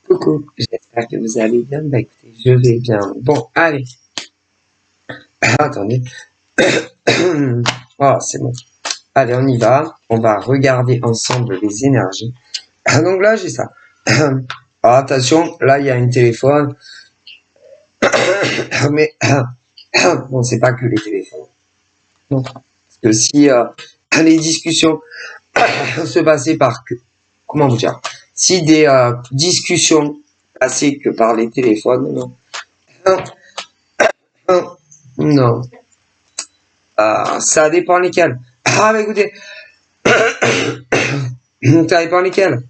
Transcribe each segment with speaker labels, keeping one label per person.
Speaker 1: Coucou, j'espère que vous allez bien. Bah écoutez, je vais bien. Bon, allez. Attendez. Oh, c'est bon. Allez, on y va. On va regarder ensemble les énergies. Donc là, j'ai ça. Alors, attention, là, il y a un téléphone. Mais bon, c'est pas que les téléphones. Non. Parce que si les discussions se passaient par que, comment vous dire, si des discussions passaient que par les téléphones, non. Non. Ça dépend lesquels. Ah, bah écoutez, ça dépend lesquels.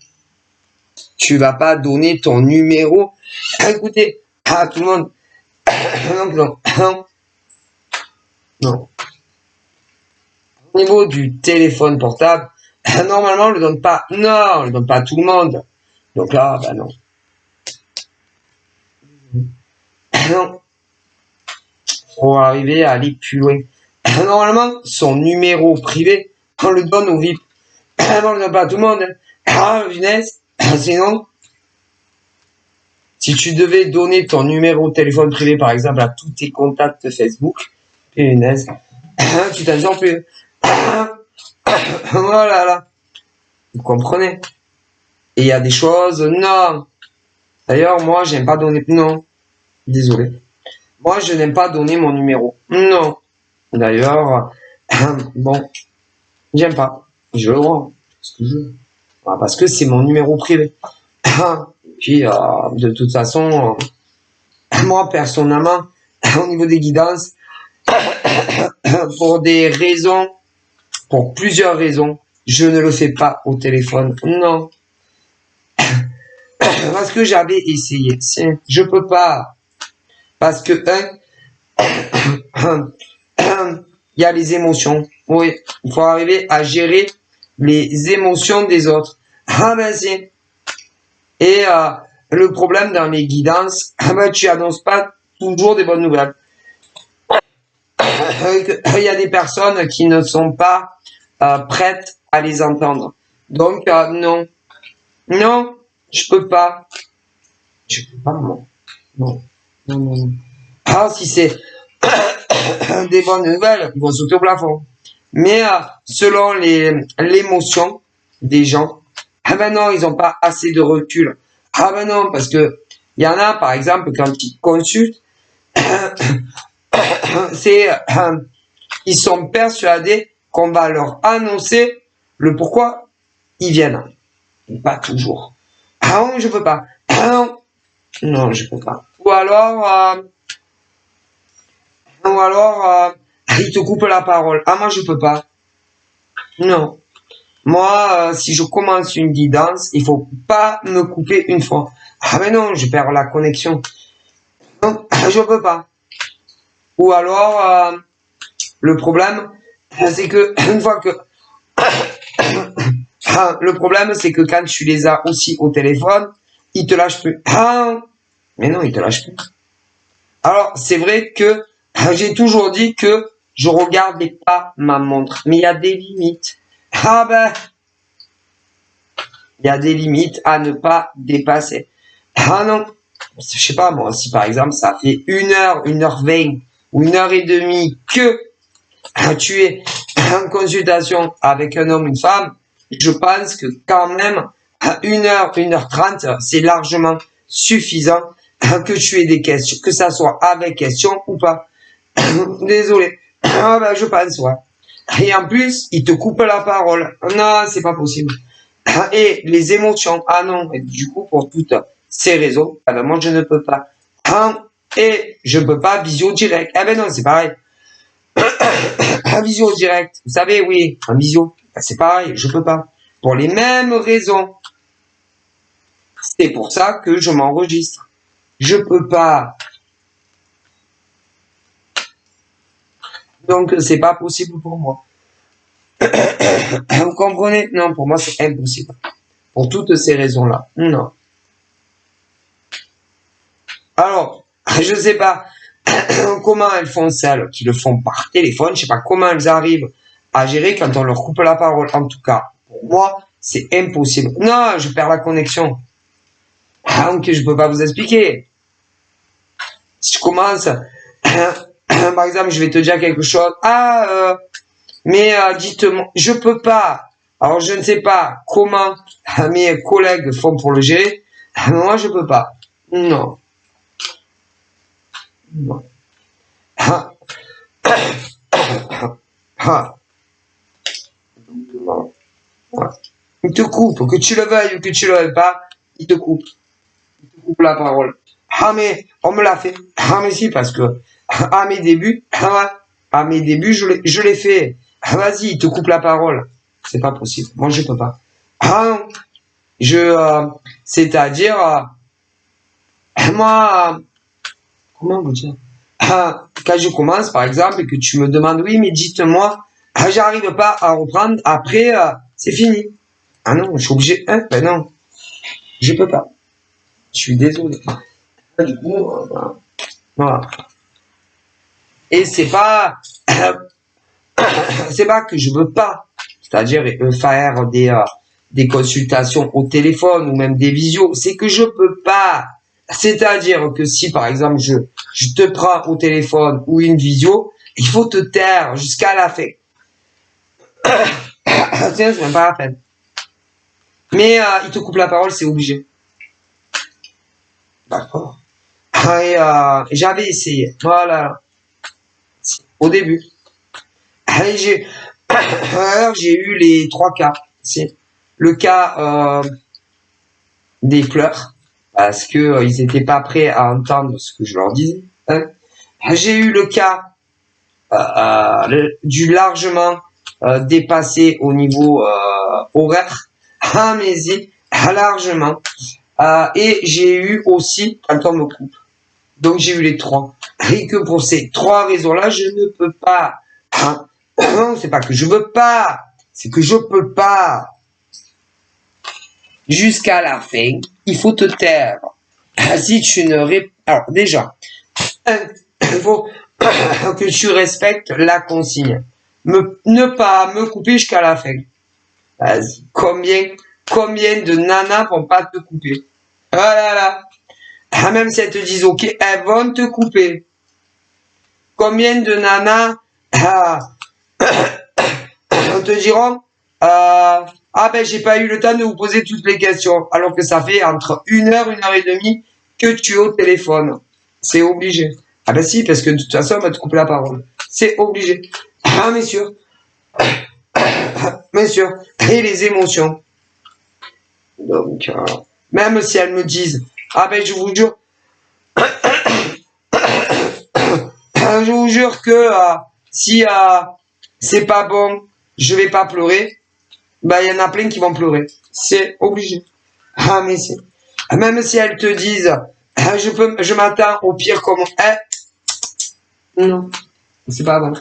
Speaker 1: Tu vas pas donner ton numéro. Ah, écoutez, tout le monde. Non. Au niveau du téléphone portable, normalement, on le donne pas. Non, on le donne pas à tout le monde. Donc là, bah non. Non. Faut arriver à aller plus loin. Normalement, son numéro privé, on le donne au VIP. On le donne pas à tout le monde. Ah, finesse. Sinon, si tu devais donner ton numéro de téléphone privé, par exemple, à tous tes contacts Facebook, punaise, tu t'en sors plus. Voilà, là. Vous comprenez? Et il y a des choses, non. D'ailleurs, moi, j'aime pas donner, non. Désolé. Moi, je n'aime pas donner mon numéro. Non. D'ailleurs, bon, j'aime pas. Je le rends. Parce que c'est mon numéro privé. Puis, de toute façon, moi, personnellement, au niveau des guidances, pour des raisons, pour plusieurs raisons, je ne le fais pas au téléphone. Non. Parce que j'avais essayé. Je peux pas. Parce que, il y a les émotions. Oui. Il faut arriver à gérer les émotions des autres. Ah ben si. Et le problème dans les guidances, tu annonces pas toujours des bonnes nouvelles. Il y a des personnes qui ne sont pas prêtes à les entendre. Donc non, non, je peux pas. Je peux pas, non. Non, non, non. Ah, si c'est des bonnes nouvelles, ils vont sauter au plafond. Mais selon l'émotion des gens, ah ben non, ils n'ont pas assez de recul. Ah ben non, parce que il y en a, par exemple, quand ils consultent, c'est ils sont persuadés qu'on va leur annoncer le pourquoi ils viennent. Pas toujours. Ah non, je peux pas. Ah non, non, je peux pas. Ou alors, ils te coupent la parole. Ah moi je peux pas. Non. Moi, si je commence une guidance, il faut pas me couper une fois. Ah mais non, je perds la connexion. Non, je peux pas. Ou alors, le problème, c'est que une fois que le problème, c'est que quand tu les as aussi au téléphone, ils te lâchent plus. Ah, mais non, ils te lâchent plus. Alors, c'est vrai que j'ai toujours dit que je regardais pas ma montre, mais il y a des limites. Ah ben, il y a des limites à ne pas dépasser. Ah non, je sais pas moi, si par exemple ça fait 1 heure, 1h20 ou 1h30 que tu es en consultation avec un homme, une femme, je pense que quand même, à 1 heure, 1h30, c'est largement suffisant que tu aies des questions, que ça soit avec question ou pas. Désolé. Ah ben, je pense, ouais. Et en plus, il te coupe la parole. Non, c'est pas possible. Et les émotions, ah non. Et du coup, pour toutes ces raisons, ah ben, moi, je ne peux pas. Et je peux pas visio direct. Ah ben non, c'est pareil. Un visio direct. Vous savez, oui, un visio. C'est pareil, je peux pas. Pour les mêmes raisons. C'est pour ça que je m'enregistre. Je peux pas. Donc, c'est pas possible pour moi. Vous comprenez? Non, pour moi, c'est impossible. Pour toutes ces raisons-là. Non. Alors, je sais pas comment elles font celles qui le font par téléphone. Je sais pas comment elles arrivent à gérer quand on leur coupe la parole. En tout cas, pour moi, c'est impossible. Non, je perds la connexion. que je peux pas vous expliquer. Si je commence, par exemple, je vais te dire quelque chose. Mais dites-moi, je peux pas. Alors, je ne sais pas comment mes collègues font pour le gérer. Moi, je peux pas. Non. Non. Il te coupe, que tu le veuilles ou que tu le veuilles pas, il te coupe. Il te coupe la parole. Mais on me l'a fait. Mais si, parce que à mes débuts, je l'ai fait. Vas-y, il te coupe la parole. C'est pas possible. Moi, je peux pas. Non. C'est-à-dire, moi, comment vous dire? Quand je commence, par exemple, et que tu me demandes, oui, mais dites-moi, j'arrive pas à reprendre, après, c'est fini. Ah non, je suis obligé, ben non, je peux pas. Je suis désolé. Du coup, voilà. Et c'est pas, c'est pas que je veux pas. C'est-à-dire, faire des consultations au téléphone ou même des visios, c'est que je peux pas. C'est-à-dire que si, par exemple, je te prends au téléphone ou une visio, il faut te taire jusqu'à la fin. Tiens, c'est même pas la peine. Mais il te coupe la parole, c'est obligé. D'accord. Et j'avais essayé. Voilà. Au début. Et j'ai eu les 3 cas. C'est le cas des pleurs. Parce que ils étaient pas prêts à entendre ce que je leur disais. Hein. J'ai eu le cas du largement dépassé au niveau horaire, mais largement. Et j'ai eu aussi quand on me coupe. Donc j'ai eu les 3. Et que pour ces 3 raisons-là, je ne peux pas. Non, c'est pas que je veux pas, c'est que je peux pas. Jusqu'à la fin, il faut te taire. Si tu ne alors déjà, il faut que tu respectes la consigne. Ne pas me couper jusqu'à la fin. Vas-y. Combien de nanas vont pas te couper? Voilà. Même si elles te disent ok, elles vont te couper. Combien de nanas te diront ben j'ai pas eu le temps de vous poser toutes les questions, alors que ça fait entre 1 heure et demie que tu es au téléphone. C'est obligé. Ah ben si, parce que de toute façon on va te couper la parole. C'est obligé. Mais sûr. Mais sûr. Et les émotions. Donc même si elles me disent ben je vous jure je vous jure que si c'est pas bon, je vais pas pleurer. Ben il y en a plein qui vont pleurer. C'est obligé. Mais c'est. Même si elles te disent, je m'attends au pire comme non, c'est pas bon.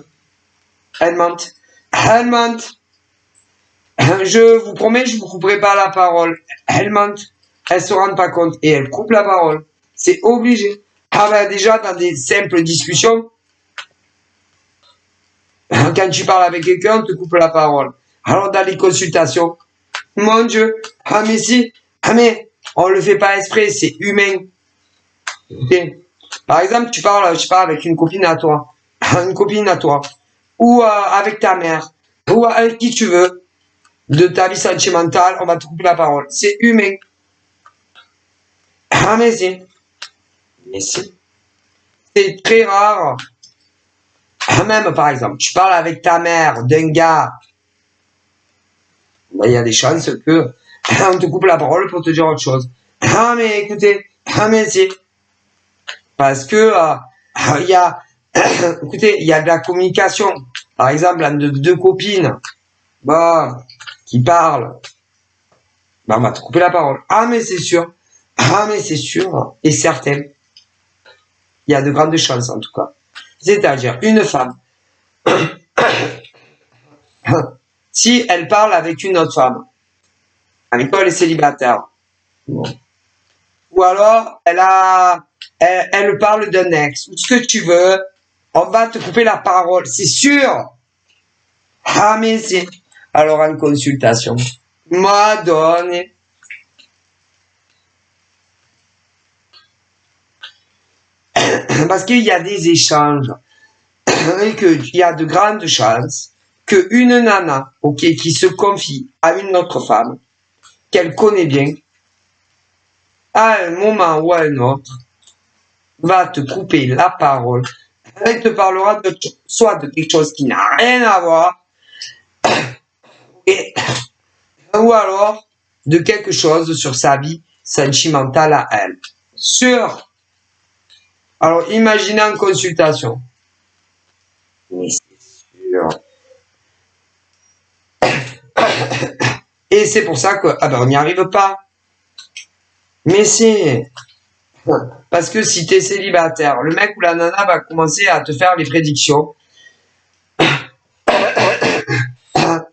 Speaker 1: Elles mentent. Elles mentent. Je vous promets, je vous couperai pas la parole. Elles mentent. Elles se rendent pas compte et elles coupent la parole. C'est obligé. Ben déjà dans des simples discussions, quand tu parles avec quelqu'un, on te coupe la parole. Alors dans les consultations, mon Dieu, mais si, mais on le fait pas exprès, c'est humain. Okay. Par exemple, je parle avec une copine à toi, ou avec ta mère, ou avec qui tu veux, de ta vie sentimentale, on va te couper la parole. C'est humain. Mais si. C'est très rare. Même par exemple, tu parles avec ta mère d'un gars, il y a des chances que on te coupe la parole pour te dire autre chose. Mais écoutez, mais si. Parce que il y a écoutez, il y a de la communication. Par exemple, entre 2 copines qui parlent, on va te couper la parole. Mais c'est sûr. Mais c'est sûr et certain. Il y a de grandes chances en tout cas. C'est-à-dire une femme si elle parle avec une autre femme, avec quoi elle est célibataire, ou alors elle parle d'un ex, ou ce que tu veux, on va te couper la parole, c'est sûr. Mais c'est. Alors en consultation, Madonna. Parce qu'il y a des échanges et qu'il y a de grandes chances qu'une nana, ok, qui se confie à une autre femme, qu'elle connaît bien, à un moment ou à un autre, va te couper la parole. Elle te parlera soit de quelque chose qui n'a rien à voir, ou alors de quelque chose sur sa vie sentimentale à elle. Alors, imaginez en consultation. Mais c'est sûr. Et c'est pour ça que, on n'y arrive pas. Mais c'est, parce que si t'es célibataire, le mec ou la nana va commencer à te faire les prédictions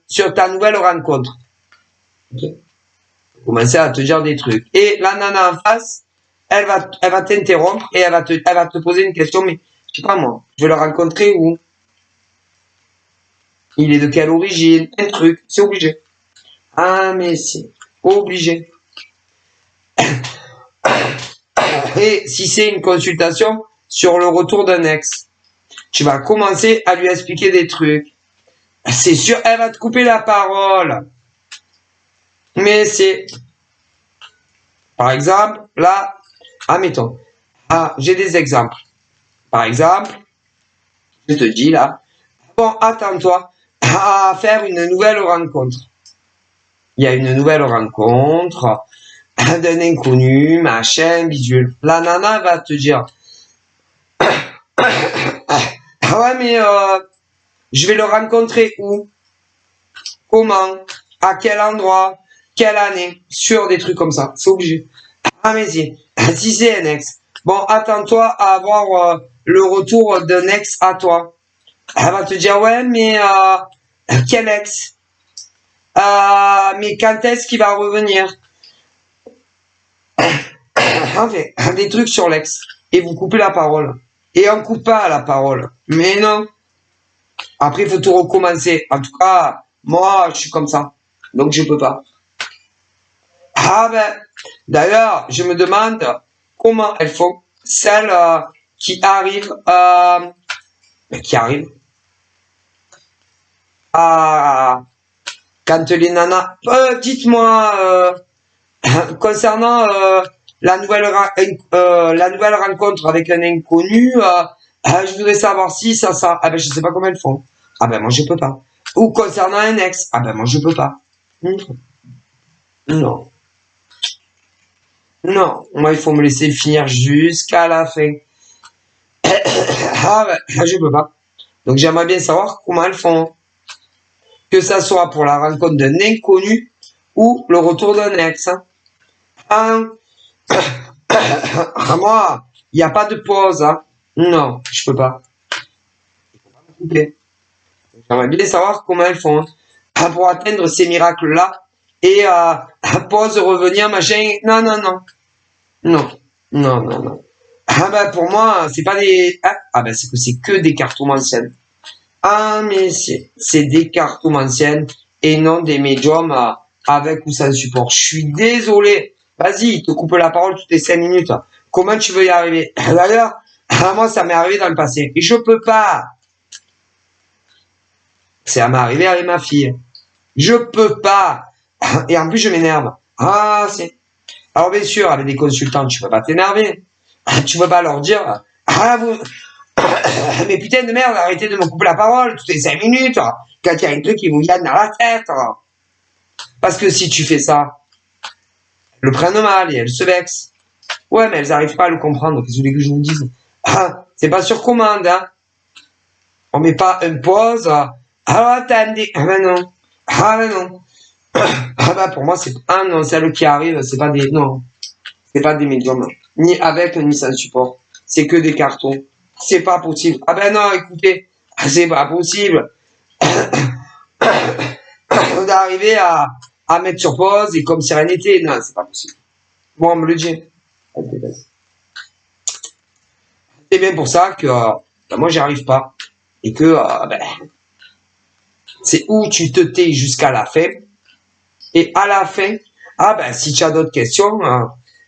Speaker 1: sur ta nouvelle rencontre. Okay. Commencer à te dire des trucs. Et la nana en face, elle va t'interrompre et elle va te poser une question, mais je sais pas moi, je vais le rencontrer où? Il est de quelle origine? Un truc, c'est obligé. Ah, mais c'est obligé. Et si c'est une consultation sur le retour d'un ex, tu vas commencer à lui expliquer des trucs. C'est sûr, elle va te couper la parole. Mais c'est, par exemple, là, admettons, j'ai des exemples. Par exemple, je te dis là, bon, attends-toi à faire une nouvelle rencontre. Il y a une nouvelle rencontre d'un inconnu, machin, visuel. La nana va te dire, ouais, mais je vais le rencontrer où? Comment? À quel endroit? Quelle année? Sur des trucs comme ça. C'est obligé. Ah, mais si c'est un ex. Bon, attends-toi à avoir le retour d'un ex à toi. Elle va te dire, ouais, mais quel ex? Mais quand est-ce qu'il va revenir? Enfin, des trucs sur l'ex. Et vous coupez la parole. Et on coupe pas la parole. Mais non. Après, il faut tout recommencer. En tout cas, moi, je suis comme ça. Donc, je peux pas. D'ailleurs, je me demande comment elles font, celles qui arrivent à, quand les nanas, dites-moi, concernant la nouvelle rencontre avec un inconnu, je voudrais savoir si ça. Je sais pas comment elles font. Moi je peux pas. Ou concernant un ex, moi je peux pas. Non. Non, moi il faut me laisser finir jusqu'à la fin. Je peux pas. Donc j'aimerais bien savoir comment elles font. Que ça soit pour la rencontre d'un inconnu ou le retour d'un ex. Moi, il n'y a pas de pause. Non, je peux pas. J'aimerais bien savoir comment elles font pour atteindre ces miracles-là. Et pause, revenir, machin. Non, non, non. Non, non, non, non. Pour moi, c'est pas des... c'est que des cartomanciennes. Mais c'est des cartomanciennes et non des médiums avec ou sans support. Je suis désolé. Vas-y, il te coupe la parole toutes les 5 minutes. Comment tu veux y arriver? D'ailleurs, moi, ça m'est arrivé dans le passé. Et je peux pas. Ça m'est arrivé avec ma fille. Je peux pas. Et en plus, je m'énerve. Alors, bien sûr, avec des consultants, tu peux pas t'énerver. Tu peux pas leur dire, mais putain de merde, arrêtez de me couper la parole toutes les 5 minutes, quand il y a un truc qui vous vient dans la tête. Parce que si tu fais ça, elles le prennent mal et elles se vexent. Ouais, mais elles n'arrivent pas à le comprendre. Qu'est-ce que vous voulez que je vous dise? C'est pas sur commande, hein. On met pas une pause. Attendez. Non. Non. Pour moi, c'est non, celles qui arrivent, c'est pas des, non. C'est pas des médiums. Ni avec, ni sans support. C'est que des cartons. C'est pas possible. Non, écoutez. C'est pas possible. D'arriver à mettre sur pause et comme si rien n'était. Non, c'est pas possible. Bon, on me le dit. C'est bien pour ça que moi, j'y arrive pas. Et que c'est où tu te tais jusqu'à la fin. Et à la fin, si tu as d'autres questions,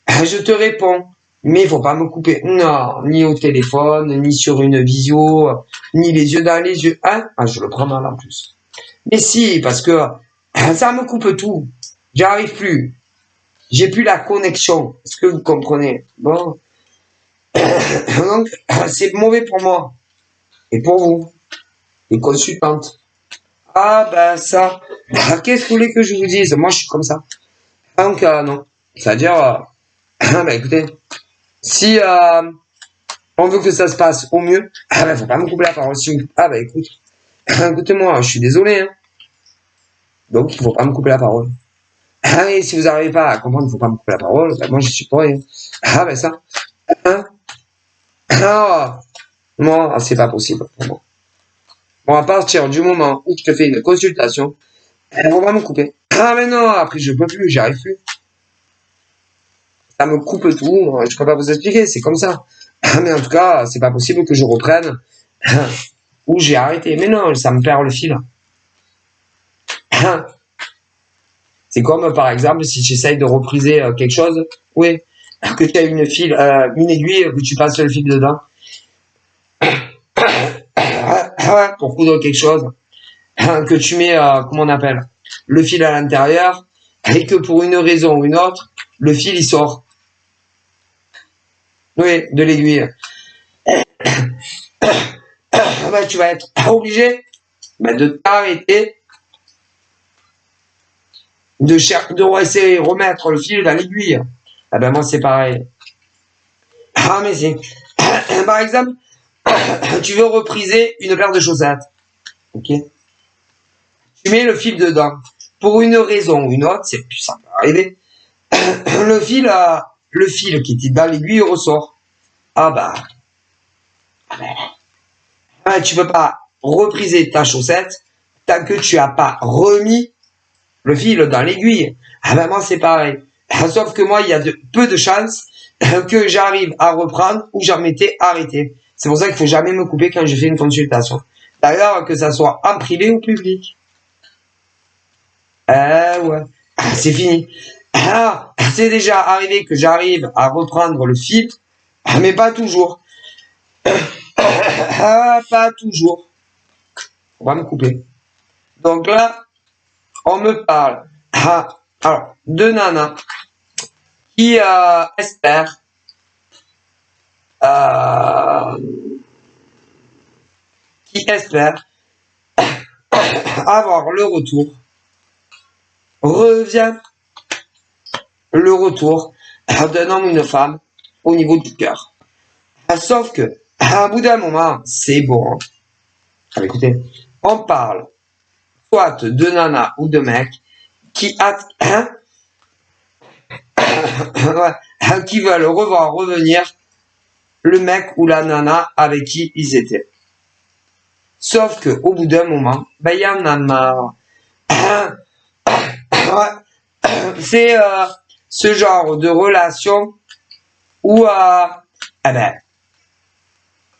Speaker 1: je te réponds. Mais il faut pas me couper. Non, ni au téléphone, ni sur une visio, ni les yeux dans les yeux. Hein? Ah, je le prends mal en plus. Mais si, parce que ça me coupe tout. J'arrive plus. J'ai plus la connexion. Est-ce que vous comprenez? Bon. Donc, c'est mauvais pour moi. Et pour vous. Les consultantes. Ah, ben ça. Qu'est-ce que vous voulez que je vous dise? Moi, je suis comme ça. Donc, non. C'est-à-dire, ben écoutez, si on veut que ça se passe au mieux, ben faut pas me couper la parole. Ah, ben écoute, écoutez-moi, je suis désolé. Hein. Donc, il faut pas me couper la parole. Ah, et si vous n'arrivez pas à comprendre, il faut pas me couper la parole, ben moi, je suis pas rien. Ah, ben ça. Hein? Ah, moi, c'est pas possible pour moi. Bon, à partir du moment où je te fais une consultation, on va me couper. Ah, mais non, après, je peux plus, j'y arrive plus. Ça me coupe tout, je peux pas vous expliquer, c'est comme ça. Mais en tout cas, c'est pas possible que je reprenne où j'ai arrêté. Mais non, ça me perd le fil. C'est comme, par exemple, si j'essaye de repriser quelque chose, oui, que tu as une aiguille, que tu passes le fil dedans. Pour coudre quelque chose, que tu mets, comment on appelle, le fil à l'intérieur, et que pour une raison ou une autre, le fil il sort. Oui, de l'aiguille. Ben, tu vas être obligé de t'arrêter, de essayer de remettre le fil dans l'aiguille. Ah ben moi c'est pareil. Ah mais c'est, par exemple, tu veux repriser une paire de chaussettes, ok? Tu mets le fil dedans. Pour une raison ou une autre, ça peut arriver. Le fil qui était dans l'aiguille ressort. Ah ben, tu peux pas repriser ta chaussette tant que tu as pas remis le fil dans l'aiguille. Ah ben moi c'est pareil. Sauf que moi il y a peu de chances que j'arrive à reprendre ou j'en m'étais arrêté. C'est pour ça qu'il faut jamais me couper quand je fais une consultation. D'ailleurs que ça soit en privé ou public. Ouais, c'est fini. Alors, c'est déjà arrivé que j'arrive à reprendre le fil, mais pas toujours. Pas toujours. On va me couper. Donc là, on me parle alors, de nana qui espère avoir le retour d'un homme ou une femme au niveau du cœur. Sauf que, à bout d'un moment, c'est bon. Alors, écoutez, on parle soit de nana ou de mec qui qui veulent revoir revenir le mec ou la nana avec qui ils étaient. Sauf que au bout d'un moment, il y en a marre. C'est ce genre de relation où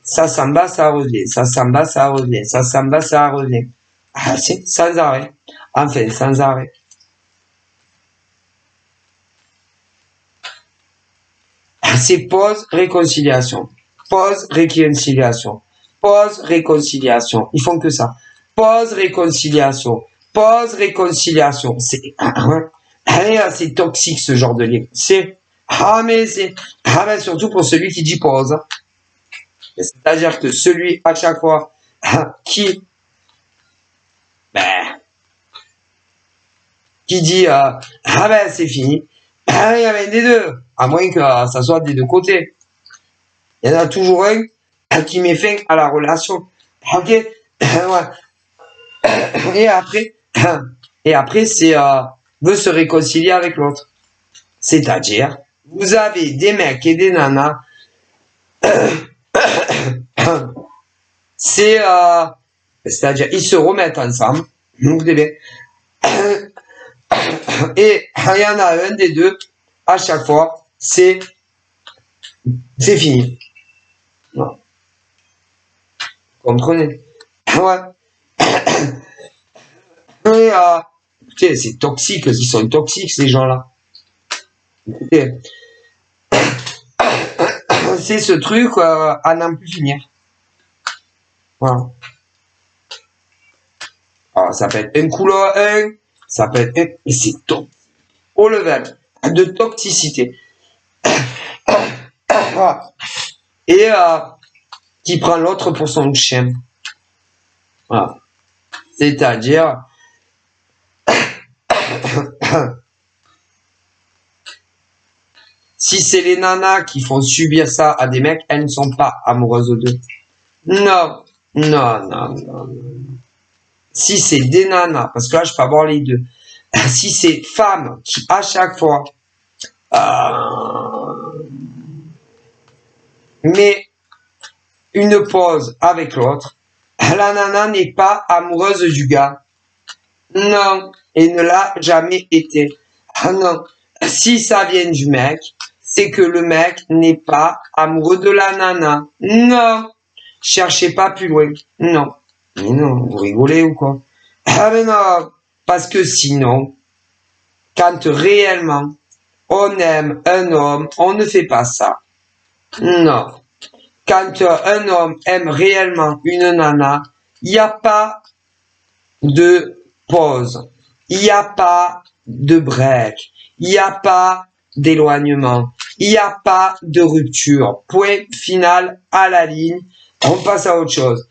Speaker 1: ça s'en va, ça revient, ça s'en va, ça revient, ça s'en va, ça revient. C'est sans arrêt. Enfin, sans arrêt. C'est pause, réconciliation. Pause, réconciliation. Pause, réconciliation. Ils font que ça. Pause, réconciliation. Pause, réconciliation. C'est toxique ce genre de livre. Mais surtout pour celui qui dit pause. C'est-à-dire que celui à chaque fois qui dit c'est fini. Il y en a des deux, à moins que ça soit des deux côtés. Il y en a toujours un qui met fin à la relation. Ok. Et après c'est veut se réconcilier avec l'autre. C'est-à-dire, vous avez des mecs et des nanas. C'est-à-dire, ils se remettent ensemble. Donc, et il y en a un des deux, à chaque fois, c'est fini. Non. Comprenez? Ouais. Et, écoutez, c'est toxique, ils sont toxiques, ces gens-là. Écoutez. c'est ce truc à n'en plus finir. Voilà. Alors, ça peut être un couleur 1, ça peut être un, et c'est top. Au level de toxicité. Et qui prend l'autre pour son chien. Voilà. C'est-à-dire si c'est les nanas qui font subir ça à des mecs, elles ne sont pas amoureuses d'eux. Non, non, non, non. Si c'est des nanas, parce que là je peux avoir les deux. Si c'est femmes qui à chaque fois met une pause avec l'autre, la nana n'est pas amoureuse du gars. Non, et ne l'a jamais été. Ah non, si ça vient du mec, c'est que le mec n'est pas amoureux de la nana. Non, cherchez pas plus loin. Non, mais non, vous rigolez ou quoi? Ah mais non, parce que sinon, quand réellement on aime un homme, on ne fait pas ça. Non. Quand un homme aime réellement une nana, il n'y a pas de pause, il n'y a pas de break, il n'y a pas d'éloignement, il n'y a pas de rupture. Point final à la ligne, on passe à autre chose.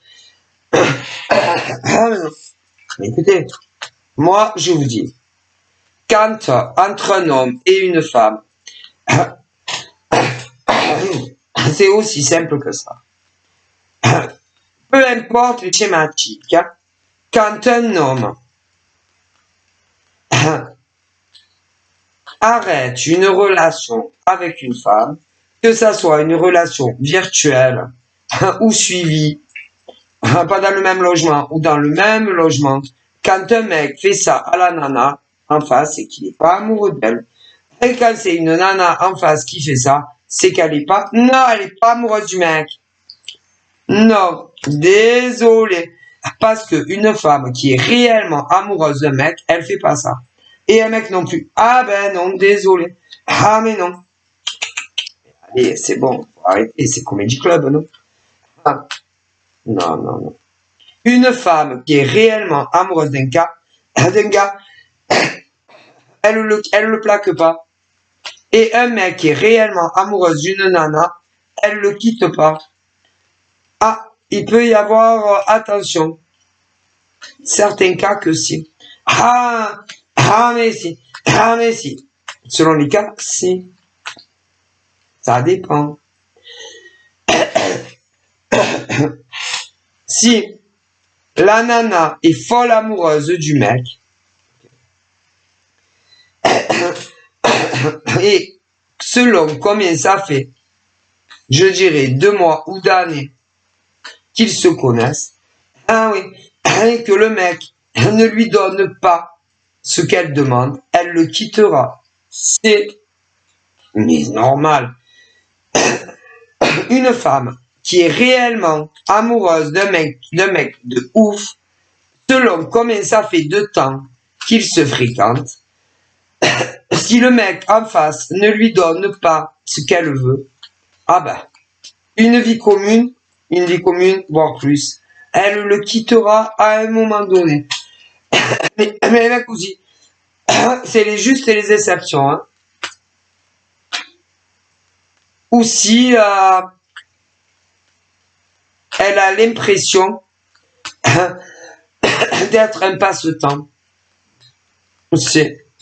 Speaker 1: Écoutez, moi je vous dis, quand entre un homme et une femme, c'est aussi simple que ça. Peu importe le schématique, quand un homme arrête une relation avec une femme, que ça soit une relation virtuelle ou suivie, pas dans le même logement ou dans le même logement, quand un mec fait ça à la nana en face, c'est qu'il n'est pas amoureux d'elle. Et quand c'est une nana en face qui fait ça, c'est qu'elle n'est pas... Non, elle n'est pas amoureuse du mec. Non, désolé. Parce qu'une femme qui est réellement amoureuse d'un mec, elle fait pas ça. Et un mec non plus. Ah ben non, désolé. Ah mais non. Allez, c'est bon, faut arrêter, c'est Comedy Club, non? Ah. Non, non, non. Une femme qui est réellement amoureuse d'un gars, elle le plaque pas. Et un mec qui est réellement amoureuse d'une nana, elle le quitte pas. Ah, il peut y avoir, attention, certains cas que si. Mais si. Selon les cas, si. Ça dépend. Si la nana est folle amoureuse du mec, et selon combien ça fait, je dirais 2 mois ou d'années qu'ils se connaissent, et que le mec ne lui donne pas ce qu'elle demande, elle le quittera. C'est normal. Une femme qui est réellement amoureuse d'un mec de ouf, selon combien ça fait de temps qu'ils se fréquentent, si le mec en face ne lui donne pas ce qu'elle veut, une vie commune, voire plus, elle le quittera à un moment donné. Mais mec aussi, c'est les justes et les exceptions. Hein. Ou si elle a l'impression d'être un passe-temps,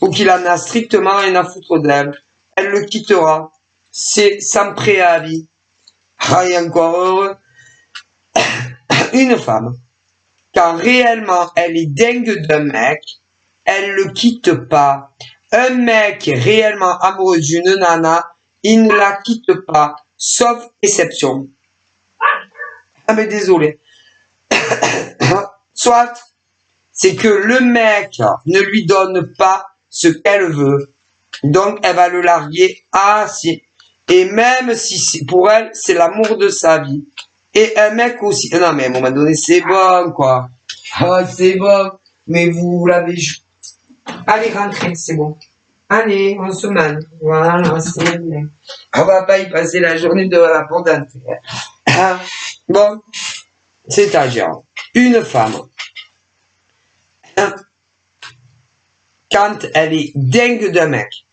Speaker 1: ou qu'il en a strictement rien à foutre d'elle, elle le quittera. C'est sans préavis. Et encore heureux. Une femme, quand réellement elle est dingue d'un mec, elle le quitte pas. Un mec est réellement amoureux d'une nana, il ne la quitte pas, sauf exception. Ah mais désolé. Soit, c'est que le mec ne lui donne pas ce qu'elle veut, donc elle va le larguer. Ah si. Et même si pour elle, c'est l'amour de sa vie. Et un mec aussi. Non mais à un moment donné, c'est bon quoi. Ah c'est bon. Mais vous l'avez... Allez, rentrez, c'est bon. Allez, on se manie. Voilà, c'est bien. On va pas y passer la journée de la pendante. Bon, c'est-à-dire, une femme, quand elle est dingue d'un mec,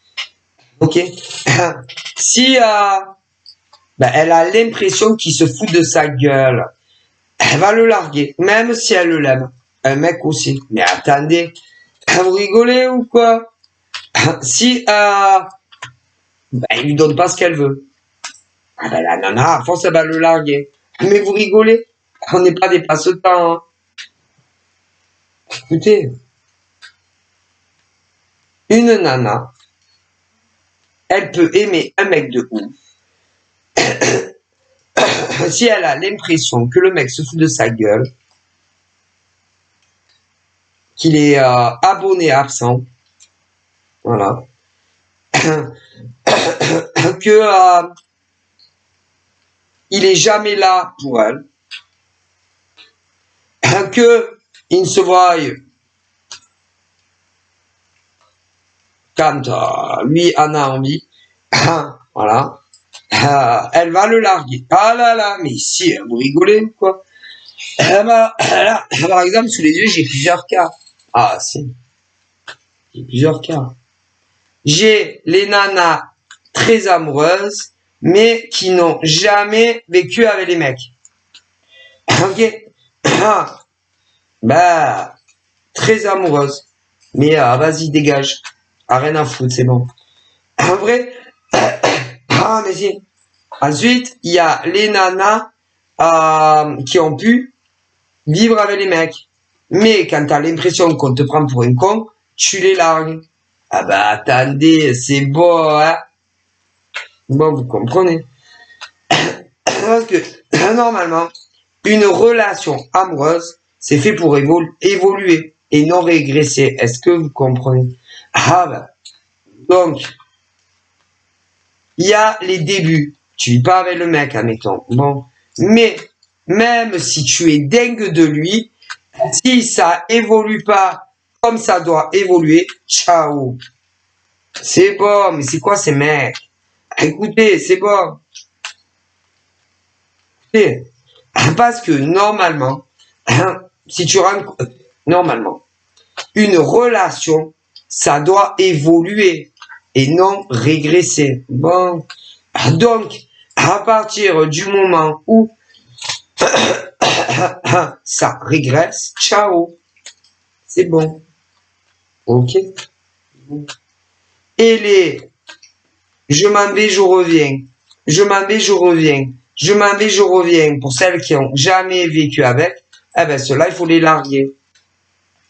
Speaker 1: ok, si elle a l'impression qu'il se fout de sa gueule, elle va le larguer, même si elle l'aime. Un mec aussi. Mais attendez, vous rigolez ou quoi? Si il lui donne pas ce qu'elle veut, la nana, à force, elle va le larguer. Mais vous rigolez? On n'est pas des passe-temps. Hein. Écoutez, une nana, elle peut aimer un mec de ouf. Si elle a l'impression que le mec se fout de sa gueule, qu'il est abonné absent, voilà, que il est jamais là pour elle, que il ne se voit quand lui en a envie, voilà, elle va le larguer. Ah là là, mais si, vous rigolez ou quoi? Là, par exemple, sous les yeux, j'ai plusieurs cas. Ah si, j'ai plusieurs cas. J'ai les nanas très amoureuses, mais qui n'ont jamais vécu avec les mecs. Ok. Bah, très amoureuse. Mais vas-y, dégage. Rien à foutre, c'est bon. En vrai, mais si. Ensuite, il y a les nanas qui ont pu vivre avec les mecs. Mais quand t'as l'impression qu'on te prend pour un con, tu les largues. Ah bah attendez, c'est beau, hein. Bon, vous comprenez. Parce que normalement, une relation amoureuse, c'est fait pour évoluer et non régresser. Est-ce que vous comprenez? Ah bah, donc, il y a les débuts. Tu vis pas avec le mec, admettons. Bon, mais même si tu es dingue de lui, si ça évolue pas comme ça doit évoluer, ciao. C'est bon, mais c'est quoi ces mecs? Écoutez, c'est bon. Écoutez, parce que normalement, si tu rencontres, normalement, une relation, ça doit évoluer et non régresser. Bon, donc, à partir du moment où ça régresse, ciao, c'est bon. Ok. Et les je m'en vais, je reviens, je m'en vais, je reviens, je m'en vais, je reviens, pour celles qui ont jamais vécu avec, eh ben ceux-là, il faut les larguer.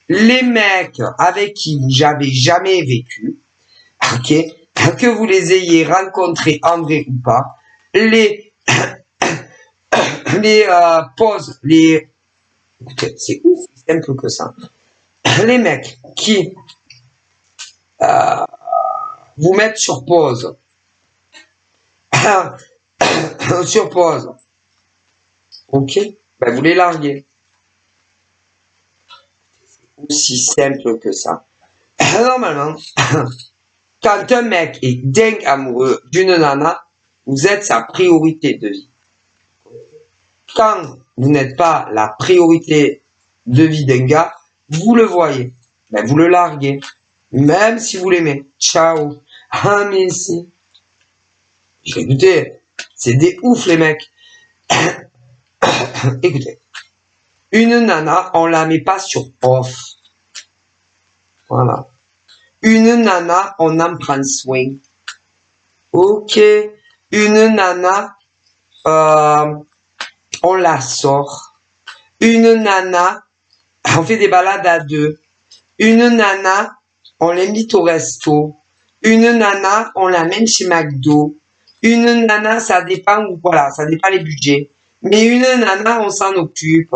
Speaker 1: Les mecs avec qui vous n'avez jamais vécu, ok, que vous les ayez rencontrés en vrai ou pas, les pauses, écoutez, c'est ouf, c'est un peu que ça. Les mecs qui vous mettent sur pause, sur pause, ok, ben vous les larguez. Aussi simple que ça. Normalement, quand un mec est dingue amoureux d'une nana, vous êtes sa priorité de vie. Quand vous n'êtes pas la priorité de vie d'un gars, vous le voyez, ben vous le larguez, même si vous l'aimez. Ciao. Ah mais si. Écoutez, c'est des ouf les mecs. Écoutez, une nana, on la met pas sur off. Voilà. Une nana, on en prend soin. Ok. Une nana, on la sort. Une nana, on fait des balades à deux. Une nana, on l'invite au resto. Une nana, on l'amène chez McDo. Une nana, ça dépend, voilà, ça dépend les budgets. Mais une nana, on s'en occupe.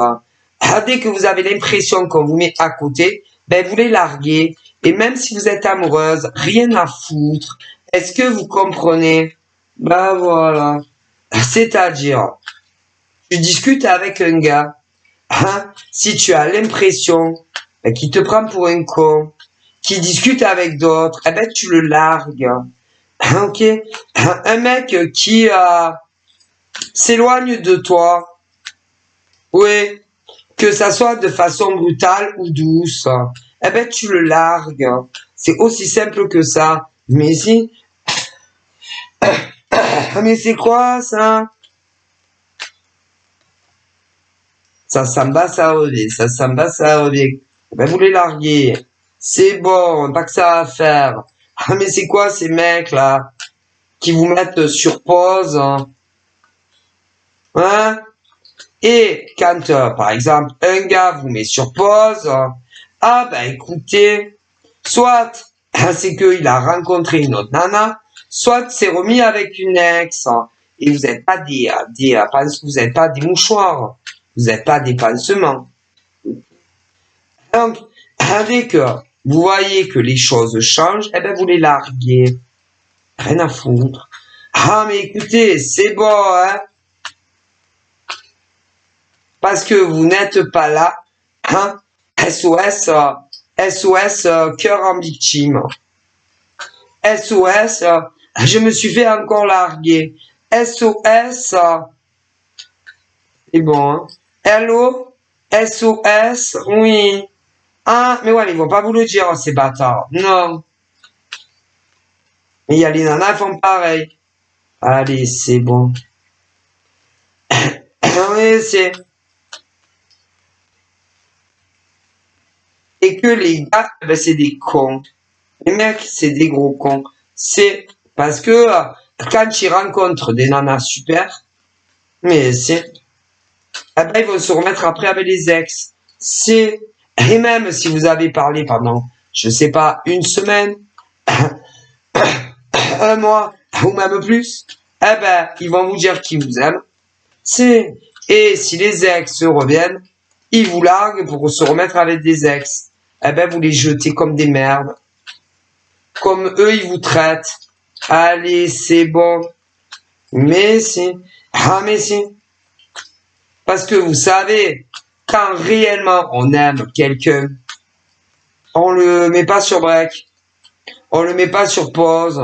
Speaker 1: Dès que vous avez l'impression qu'on vous met à côté, ben vous les larguez. Et même si vous êtes amoureuse, rien à foutre. Est-ce que vous comprenez? Ben voilà. C'est-à-dire, tu discutes avec un gars, hein, si tu as l'impression qu'il te prend pour un con, qui discute avec d'autres, eh ben, tu le largues. Ok? Un mec qui s'éloigne de toi, oui, que ça soit de façon brutale ou douce, eh ben, tu le largues. C'est aussi simple que ça. Mais si, mais c'est quoi ça? Ça samba, ça revient, ça samba, ça revient. Ben, vous les larguez. C'est bon, pas que ça à faire. Ah, mais c'est quoi ces mecs là qui vous mettent sur pause? Hein? Et quand, par exemple, un gars vous met sur pause, ah ben écoutez, soit c'est qu'il a rencontré une autre nana, soit c'est remis avec une ex, et vous n'êtes pas vous n'êtes pas des mouchoirs, vous n'êtes pas des pansements. Donc, dès que vous voyez que les choses changent, eh ben vous les larguez. Rien à foutre. Ah mais écoutez, c'est bon, hein? Parce que vous n'êtes pas là, hein? SOS, SOS, cœur en victime. SOS, je me suis fait encore larguer. SOS, c'est bon, hein? Hello? SOS, oui. Ah, mais ouais, mais ils vont pas vous le dire, ces bâtards. Non. Mais il y a les nanas, elles font pareil. Allez, c'est bon. Oui, c'est... Et que les gars, ben, c'est des cons. Les mecs, c'est des gros cons. C'est parce que quand ils rencontrent des nanas super, mais c'est... Eh ben, ils vont se remettre après avec les ex. C'est... Et même si vous avez parlé pendant, je sais pas, une semaine, un mois, ou même plus, eh ben, ils vont vous dire qu'ils vous aiment. C'est... Et si les ex reviennent, ils vous larguent pour se remettre avec des ex. Eh ben, vous les jetez comme des merdes. Comme eux, ils vous traitent. Allez, c'est bon. Mais si. Ah, mais si. Parce que vous savez, quand réellement on aime quelqu'un, on le met pas sur break. On le met pas sur pause.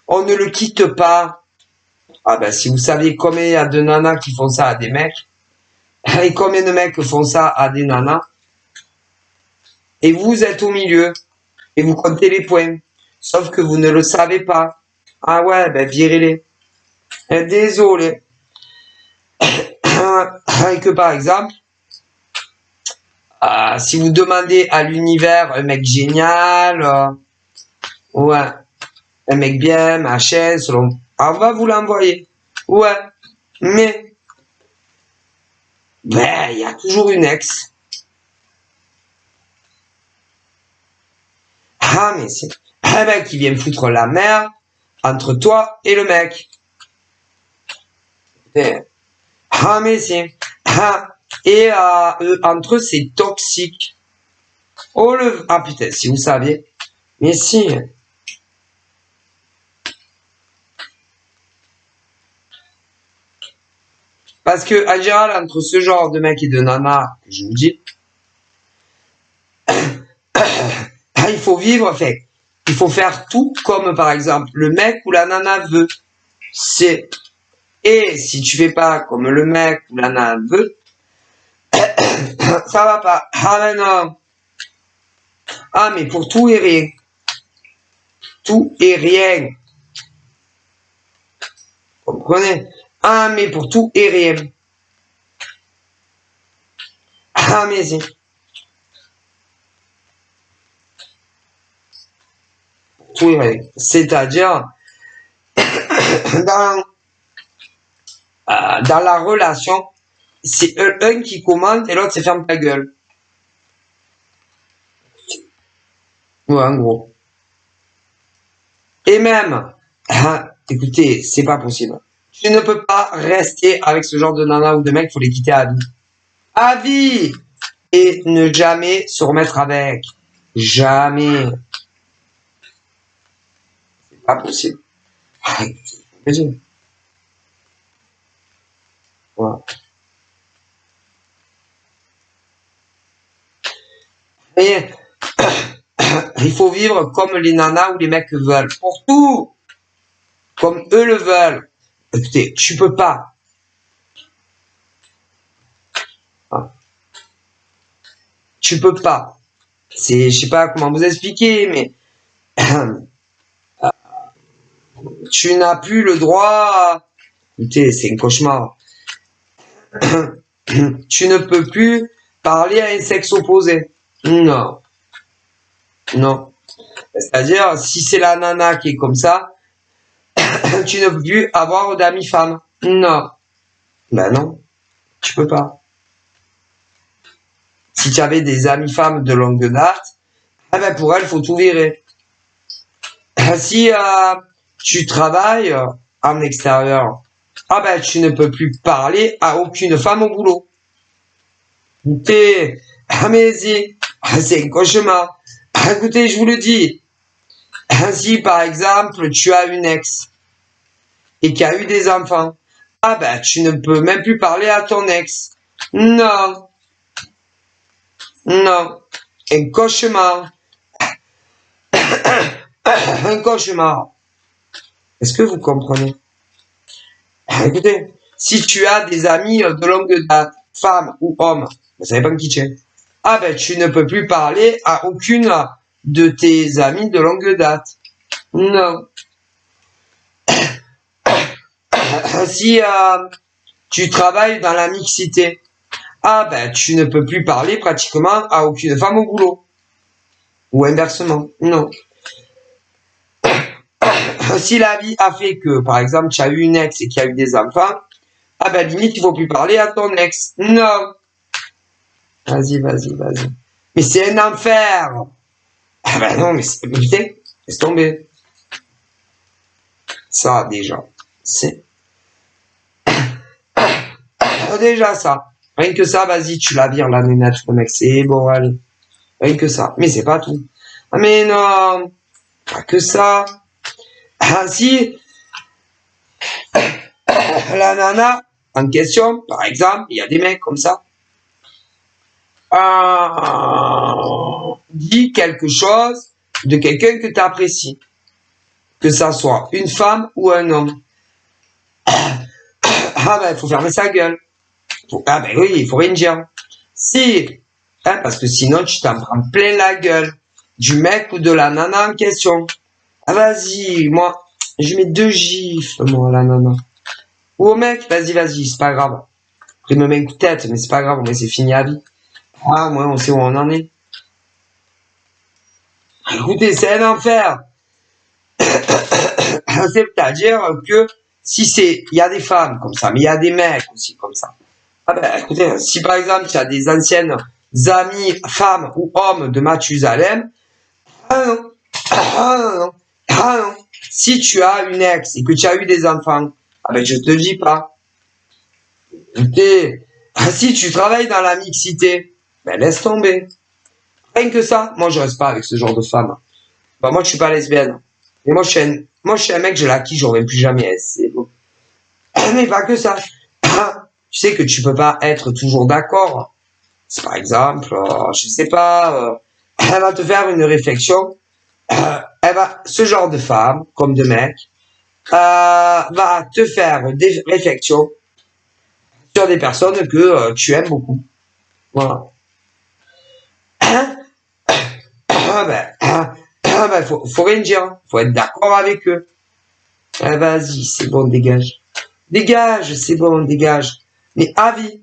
Speaker 1: On ne le quitte pas. Ah ben, si vous saviez combien il y a de nanas qui font ça à des mecs, et combien de mecs font ça à des nanas, et vous êtes au milieu, et vous comptez les points. Sauf que vous ne le savez pas. Ah ouais, ben virez-les. Désolé. Et que par exemple, si vous demandez à l'univers un mec génial, ouais, un mec bien, machin, selon, on va vous l'envoyer. Ouais, mais, ben, il y a toujours une ex. Ah, mais c'est un mec qui vient foutre la merde entre toi et le mec. Ah, mais c'est, et entre eux, c'est toxique. Oh le, ah putain, si vous saviez. Mais si. Parce que, en général, entre ce genre de mec et de nana, je vous dis, il faut vivre, fait, il faut faire tout comme, par exemple, le mec ou la nana veut. C'est, et si tu fais pas comme le mec ou la nana veut, ça va pas. Ah, mais non. Ah, mais pour tout et rien. Tout et rien. Vous comprenez? Ah, mais pour tout et rien. Ah, mais si. Tout et rien. C'est-à-dire, dans, dans la relation, c'est un qui commande et l'autre se ferme ta gueule. Ouais, en gros. Et même, écoutez, c'est pas possible. Tu ne peux pas rester avec ce genre de nana ou de mec, faut les quitter à vie. À vie! Et ne jamais se remettre avec. Jamais. C'est pas possible. Imagine. Voilà. Et il faut vivre comme les nanas ou les mecs veulent. Pour tout. Comme eux le veulent. Écoutez, tu peux pas. Tu peux pas. Je sais pas comment vous expliquer, mais tu n'as plus le droit. Écoutez, c'est un cauchemar. Tu ne peux plus parler à un sexe opposé. Non. Non. C'est-à-dire, si c'est la nana qui est comme ça, tu ne peux plus avoir d'amis femmes. Non. Ben non. Tu peux pas. Si tu avais des amis femmes de longue date, eh ben pour elles, faut tout virer. Si tu travailles en extérieur, ah ben tu ne peux plus parler à aucune femme au boulot. Écoutez, mais c'est un cauchemar. Écoutez, je vous le dis. Si par exemple tu as une ex et qui a eu des enfants, ah ben tu ne peux même plus parler à ton ex. Non. Non. Un cauchemar. Un cauchemar. Est-ce que vous comprenez? Écoutez, si tu as des amis de longue date, femmes ou hommes, vous savez pas me qui tu es. Ah ben tu ne peux plus parler à aucune de tes amis de longue date. Non. Si tu travailles dans la mixité, ah ben tu ne peux plus parler pratiquement à aucune femme au boulot. Ou inversement. Non. Si la vie a fait que, par exemple, tu as eu une ex et qu'il y a eu des enfants, ah ben limite, il faut plus parler à ton ex. Non. Vas-y. Mais c'est un enfer. Ah ben non, mais putain, laisse tomber. Ça, déjà. C'est... déjà ça. Rien que ça, vas-y, tu la vires, la nénette, le mec, c'est bon, allez. Rien que ça. Mais c'est pas tout. Ah mais non. Pas que ça. Ah si. La nana en question, par exemple, il y a des mecs comme ça. Dit quelque chose de quelqu'un que tu apprécies. Que ça soit une femme ou un homme. Ah ben, il faut fermer sa gueule. Ah ben oui, il faut rien dire. Si, hein, parce que sinon tu t'en prends plein la gueule du mec ou de la nana en question. Ah vas-y, moi, je mets 2 gifles, moi, la nana. Ou au mec, vas-y, c'est pas grave. Après, il me met un coup de tête, mais c'est pas grave, mais c'est fini à vie. Ah, moi, on sait où on en est. Écoutez, c'est un enfer. C'est-à-dire que si c'est, il y a des femmes comme ça, mais il y a des mecs aussi comme ça. Ah ben, écoutez, si par exemple, il y a des anciennes amies, femmes ou hommes de Mathusalem, ah non. Si tu as une ex et que tu as eu des enfants, ah ben, je te dis pas. Écoutez, si tu travailles dans la mixité, ben, laisse tomber. Rien que ça, moi, je reste pas avec ce genre de femme. Ben, moi, je suis pas lesbienne. Et moi, je suis un mec, je la qui, je reviens plus jamais. C'est bon. Mais pas que ça. Tu sais que tu peux pas être toujours d'accord. C'est par exemple, je sais pas, elle va te faire une réflexion. Ce genre de femme, comme de mec, va te faire des réflexions sur des personnes que tu aimes beaucoup. Voilà. Faut rien dire. Faut être d'accord avec eux. Vas-y, c'est bon, dégage. Dégage, c'est bon, dégage. Mais à vie.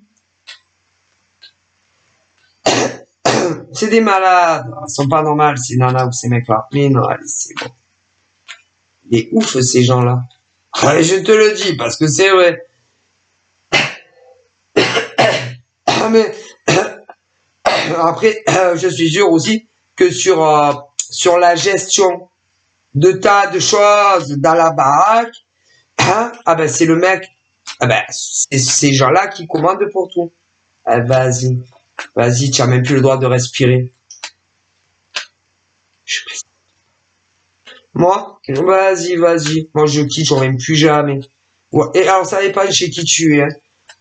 Speaker 1: C'est des malades. Ils sont pas normales, ces nanas ou ces mecs-là. Mais non, allez, c'est bon. Des ouf, ces gens-là. Allez, je te le dis, parce que c'est vrai. Mais après, je suis sûr aussi que sur la gestion de tas de choses dans la baraque, hein, ah ben c'est le mec, ah ben c'est ces gens-là qui commandent pour tout. Ah, vas-y, tu as même plus le droit de respirer. Moi, vas-y, moi je quitte, j'en même plus jamais. Ouais. Et alors ça dépend chez qui tu es. Hein.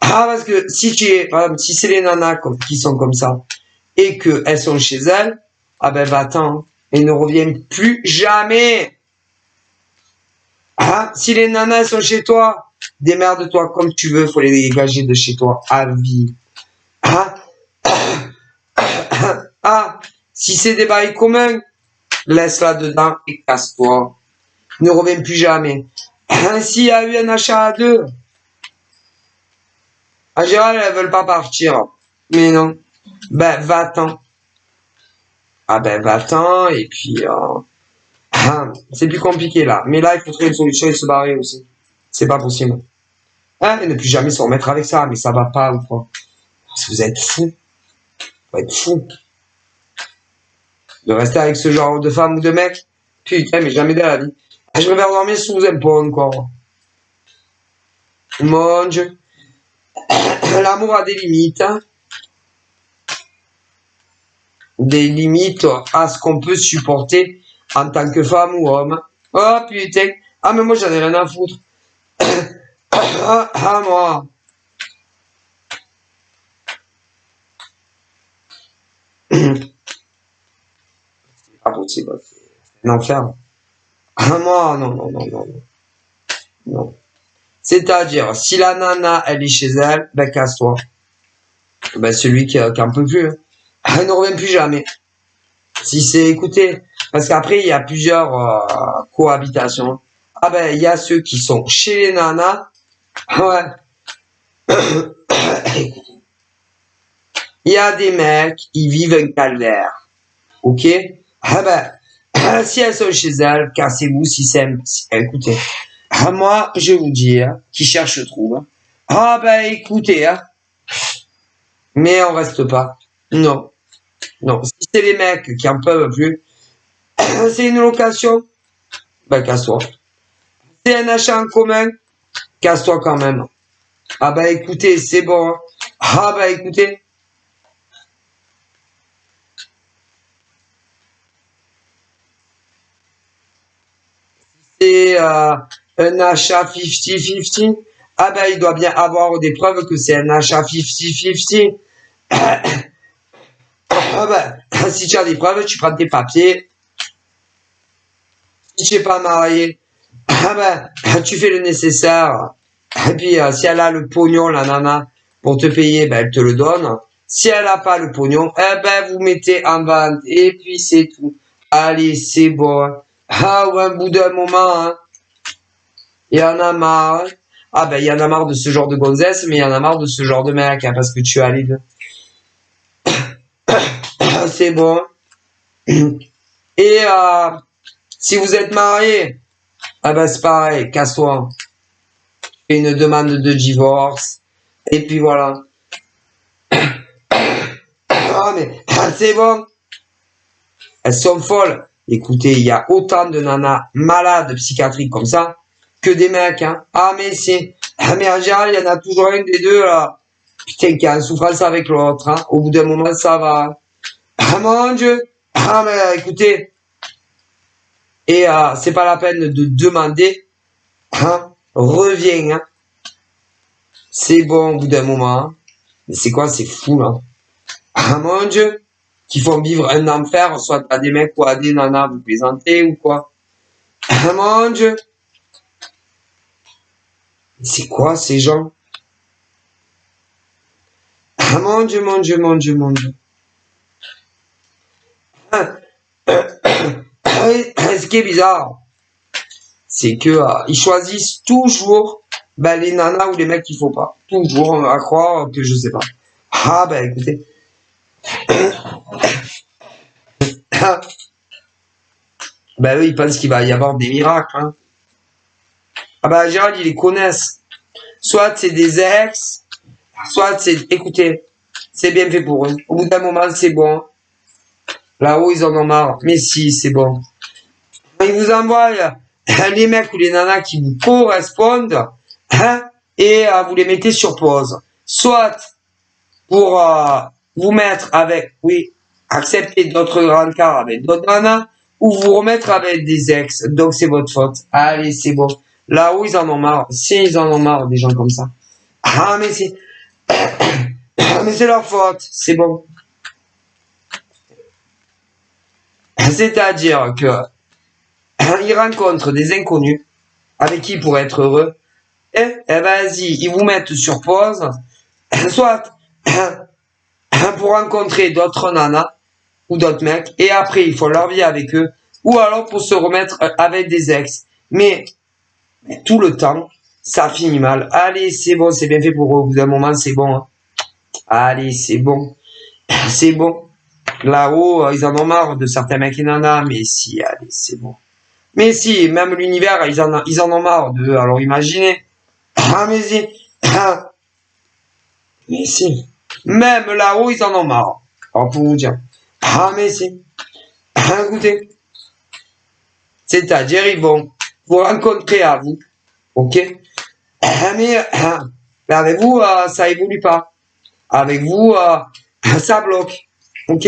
Speaker 1: Ah parce que si c'est les nanas qui sont comme ça et que elles sont chez elles, ah ben va-t'en. et ne reviennent plus jamais. Hein? Si les nanas sont chez toi, démerde-toi comme tu veux, faut les dégager de chez toi à vie. Hein? Ah, si c'est des bails communs, laisse-la dedans et casse-toi. Ne reviens plus jamais. S'il y a eu un achat à deux, en général, elles veulent pas partir. Mais non. Ben, va-t'en. Ah ben, va-t'en, et puis, c'est plus compliqué là. Mais là, il faut trouver une solution et se barrer aussi. C'est pas possible. Hein, et ne plus jamais se remettre avec ça, mais ça va pas ou quoi. Parce que vous êtes fous. Vous êtes fous. De rester avec ce genre de femme ou de mec. Putain, mais jamais de la vie. Je préfère dormir sous un pont encore. Mon Dieu. L'amour a des limites. Hein. Des limites à ce qu'on peut supporter en tant que femme ou homme. Oh putain. Ah mais moi j'en ai rien à foutre. Moi. C'est pas possible. C'est un enfer. Moi, non, non, non, non, non. C'est-à-dire, si la nana, elle est chez elle, ben casse-toi. Ben celui qui en peut plus. Elle ne revient plus jamais. Si c'est, écoutez, parce qu'après, il y a plusieurs cohabitations. Ah ben, il y a ceux qui sont chez les nanas. Ouais. Il y a des mecs, ils vivent un calvaire. Ok? Ah ben, si elles sont chez elles, cassez-vous si c'est... Écoutez, moi, je vais vous dire, qui cherche trouve. Ah ben, écoutez, hein. Mais on reste pas. Non. Non. Si c'est les mecs qui en peuvent plus, c'est une location, ben casse-toi. C'est un achat en commun, casse-toi quand même. Ah ben écoutez, c'est bon. Hein. Ah ben écoutez. C'est un achat 50-50. Ah ben il doit bien avoir des preuves que c'est un achat 50-50. Ah ben, si tu as des preuves, tu prends tes papiers. Si tu n'es pas marié, ah ben, tu fais le nécessaire. Et puis, si elle a le pognon, la nana, pour te payer, ben, elle te le donne. Si elle n'a pas le pognon, eh ben, vous mettez en vente. Et puis, c'est tout. Allez, c'est bon. Ah, ou un bout d'un moment, hein. Il y en a marre. Ah, ben, il y en a marre de ce genre de gonzesse, mais il y en a marre de ce genre de mec, hein, parce que tu as les deux. C'est bon. Et, si vous êtes marié, ah ben, c'est pareil, casse-toi. Fais une demande de divorce. Et puis voilà. Ah, mais c'est bon. Elles sont folles. Écoutez, il y a autant de nanas malades psychiatriques comme ça que des mecs. Hein. Ah, mais c'est... Ah, mais en général, il y en a toujours un des deux, là. Putain, qui a une souffrance avec l'autre. Hein. Au bout d'un moment, ça va. Ah, mon Dieu. Ah, mais écoutez. Et c'est pas la peine de demander. Hein. Reviens. Hein. C'est bon au bout d'un moment. Hein. Mais c'est quoi, c'est fou, là. Ah, mon Dieu. Qui font vivre un enfer, soit à des mecs ou à des nanas, vous plaisantez ou quoi. Ah, mon Dieu. C'est quoi ces gens? Ah, mon Dieu, mon Dieu, mon Dieu, mon Dieu. Ce qui est bizarre, c'est que ils choisissent toujours ben, les nanas ou les mecs qu'il faut pas. Toujours à croire que je sais pas. Ah ben écoutez. Ben eux ils pensent qu'il va y avoir des miracles. Hein. Ah ben en général ils les connaissent. Soit c'est des ex, soit c'est... Écoutez, c'est bien fait pour eux. Au bout d'un moment c'est bon. Là-haut ils en ont marre. Mais si, c'est bon. Ils vous envoient les mecs ou les nanas qui vous correspondent. Hein, et vous les mettez sur pause. Soit pour vous mettre avec, oui, accepter d'autres grands cars avec d'autres nanas, ou vous remettre avec des ex. Donc c'est votre faute. Allez, c'est bon. Là où ils en ont marre, si ils en ont marre des gens comme ça. Ah mais c'est, mais c'est leur faute. C'est bon. C'est-à-dire que ils rencontrent des inconnus avec qui ils pourraient être heureux. Et vas-y, ils vous mettent sur pause, soit pour rencontrer d'autres nanas ou d'autres mecs, et après ils font leur vie avec eux, ou alors pour se remettre avec des ex. Mais tout le temps, ça finit mal. Allez, c'est bon, c'est bien fait pour eux. Au bout d'un moment, c'est bon. Hein. Allez, c'est bon. C'est bon. Là-haut, ils en ont marre de certains mecs et nanas, mais si, allez, c'est bon. Mais si, même l'univers, ils en ont marre d'eux. Alors imaginez. Ah, mais si. Ah, mais si. Même là-haut, ils en ont marre. Alors pour vous dire. Ah, mais si. Ah, écoutez. C'est-à-dire, ils vont vous rencontrer à vous. Ok? Mais avec vous, ça évolue pas. Avec vous, ça bloque. Ok?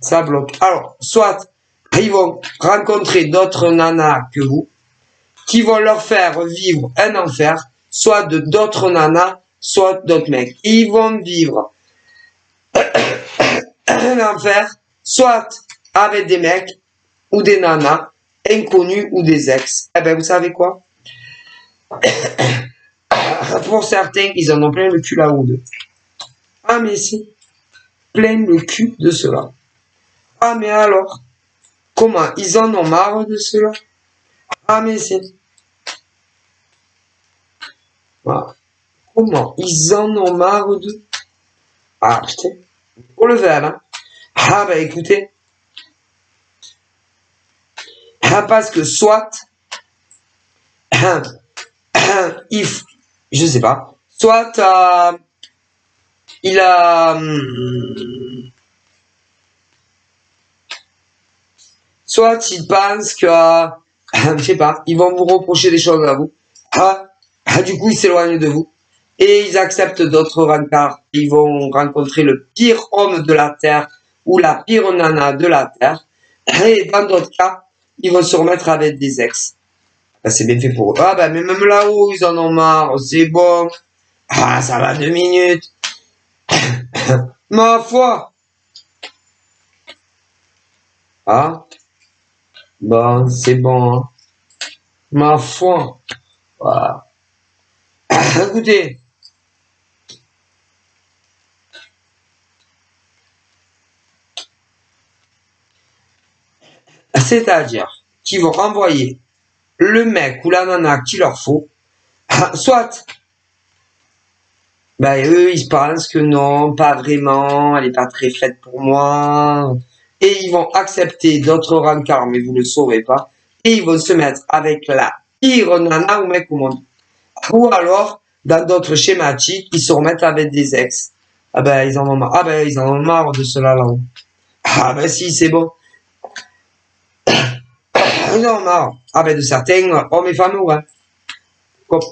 Speaker 1: Ça bloque. Alors, soit ils vont rencontrer d'autres nanas que vous, qui vont leur faire vivre un enfer, soit de d'autres nanas, soit d'autres mecs. Ils vont vivre un enfer, soit avec des mecs ou des nanas, inconnus ou des ex. Eh ben, vous savez quoi? Pour certains, ils en ont plein le cul là-haut d'eux. Ah, mais si. Plein le cul de cela. Ah, mais alors? Comment? Ils en ont marre de cela? Ah, mais si. Voilà. Comment? Ils en ont marre de... Ah, putain. Pour le verre, hein. Ah, bah, écoutez. Parce que soit... je sais pas. Soit... il a... soit il pense que... je sais pas. Ils vont vous reprocher des choses à vous. Du coup, ils s'éloignent de vous. Et ils acceptent d'autres rencarts. Ils vont rencontrer le pire homme de la Terre ou la pire nana de la Terre. Et dans d'autres cas, ils vont se remettre avec des ex. Ben, c'est bien fait pour eux. Ah ben, mais même là-haut, ils en ont marre. C'est bon. Ah, ça va 2 minutes. Ma foi. Ah. Bon, c'est bon. Hein. Ma foi. Voilà. Écoutez. C'est-à-dire qu'ils vont envoyer le mec ou la nana qu'il leur faut, soit, ben eux ils pensent que non, pas vraiment, elle est pas très faite pour moi, et ils vont accepter d'autres rencarts, mais vous ne le saurez pas, et ils vont se mettre avec la pire nana ou mec au monde. Ou alors, dans d'autres schématiques, ils se remettent avec des ex. Ah ben ils en ont marre, ah ben ils en ont marre de cela là-haut. Ah ben si, c'est bon. Ils en ont marre. Ah ben de certains hommes et femmes, ouais.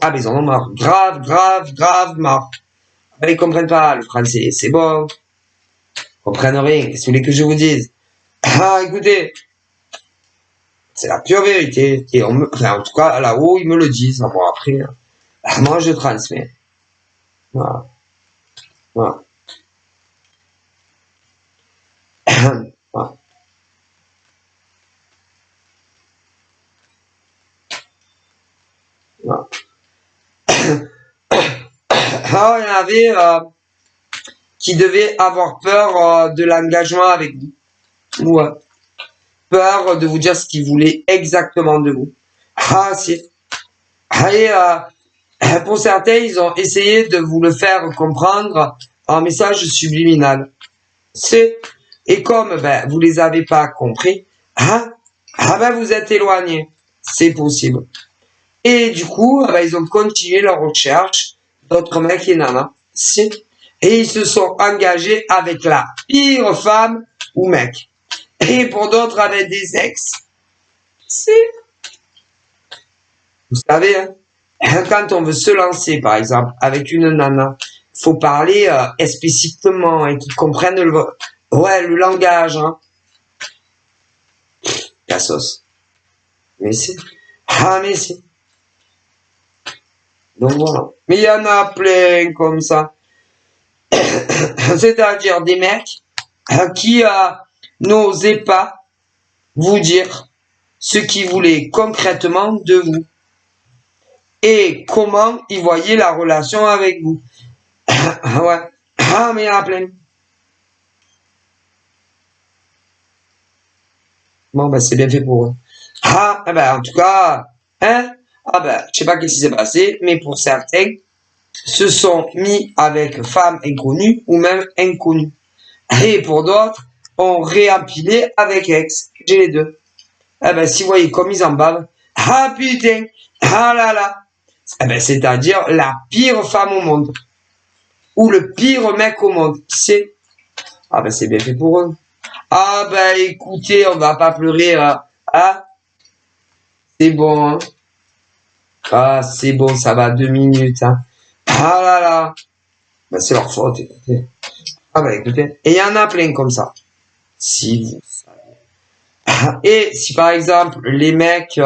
Speaker 1: Ah ben ils en ont marre. Grave, grave, grave marre. Ben, ils comprennent pas le français, c'est bon. Ils comprennent rien. Qu'est-ce que vous voulez que je vous dise? Ah, écoutez. C'est la pure vérité. Et enfin, en tout cas, là-haut, ils me le disent. Bon, après, moi, je transmets. Voilà. Voilà. Voilà. Voilà. Ah, il y en avait qui devaient avoir peur de l'engagement avec vous. Ouais. Peur de vous dire ce qu'ils voulaient exactement de vous. Ah, si. Et pour certains, ils ont essayé de vous le faire comprendre en message subliminal. Et comme ben, vous les avez pas compris, ben, vous êtes éloigné. C'est possible. Et du coup, ben, ils ont continué leur recherche d'autres mecs et nanas. Et ils se sont engagés avec la pire femme ou mec. Et pour d'autres, avec des ex. Vous savez, hein, quand on veut se lancer, par exemple, avec une nana, faut parler explicitement et qu'ils comprennent le langage. Hein. La sauce. Mais si. Ah, mais si. Donc voilà. Mais il y en a plein comme ça. C'est-à-dire des mecs qui n'osaient pas vous dire ce qu'ils voulaient concrètement de vous et comment ils voyaient la relation avec vous. Ouais. Ah, mais il y en a plein. Bon, ben, c'est bien fait pour eux. Ah, ben, en tout cas, hein? Ah, ben, je sais pas qu'est-ce qui s'est passé, mais pour certains, se sont mis avec femmes inconnues ou même inconnues. Et pour d'autres, ont réempilé avec ex. J'ai les deux. Eh ben, si vous voyez comme ils en bavent, ah putain, ah là là. Eh ben, c'est-à-dire la pire femme au monde. Ou le pire mec au monde. C'est, ah ben, c'est bien fait pour eux. Ah ben, écoutez, on va pas pleurer, ah, c'est bon, hein. Ah, c'est bon, ça va 2 minutes, hein. Ah là là. Ben, c'est leur faute, écoutez. Ah ben, écoutez. Et il y en a plein comme ça. Si vous savez. Et si par exemple, les mecs,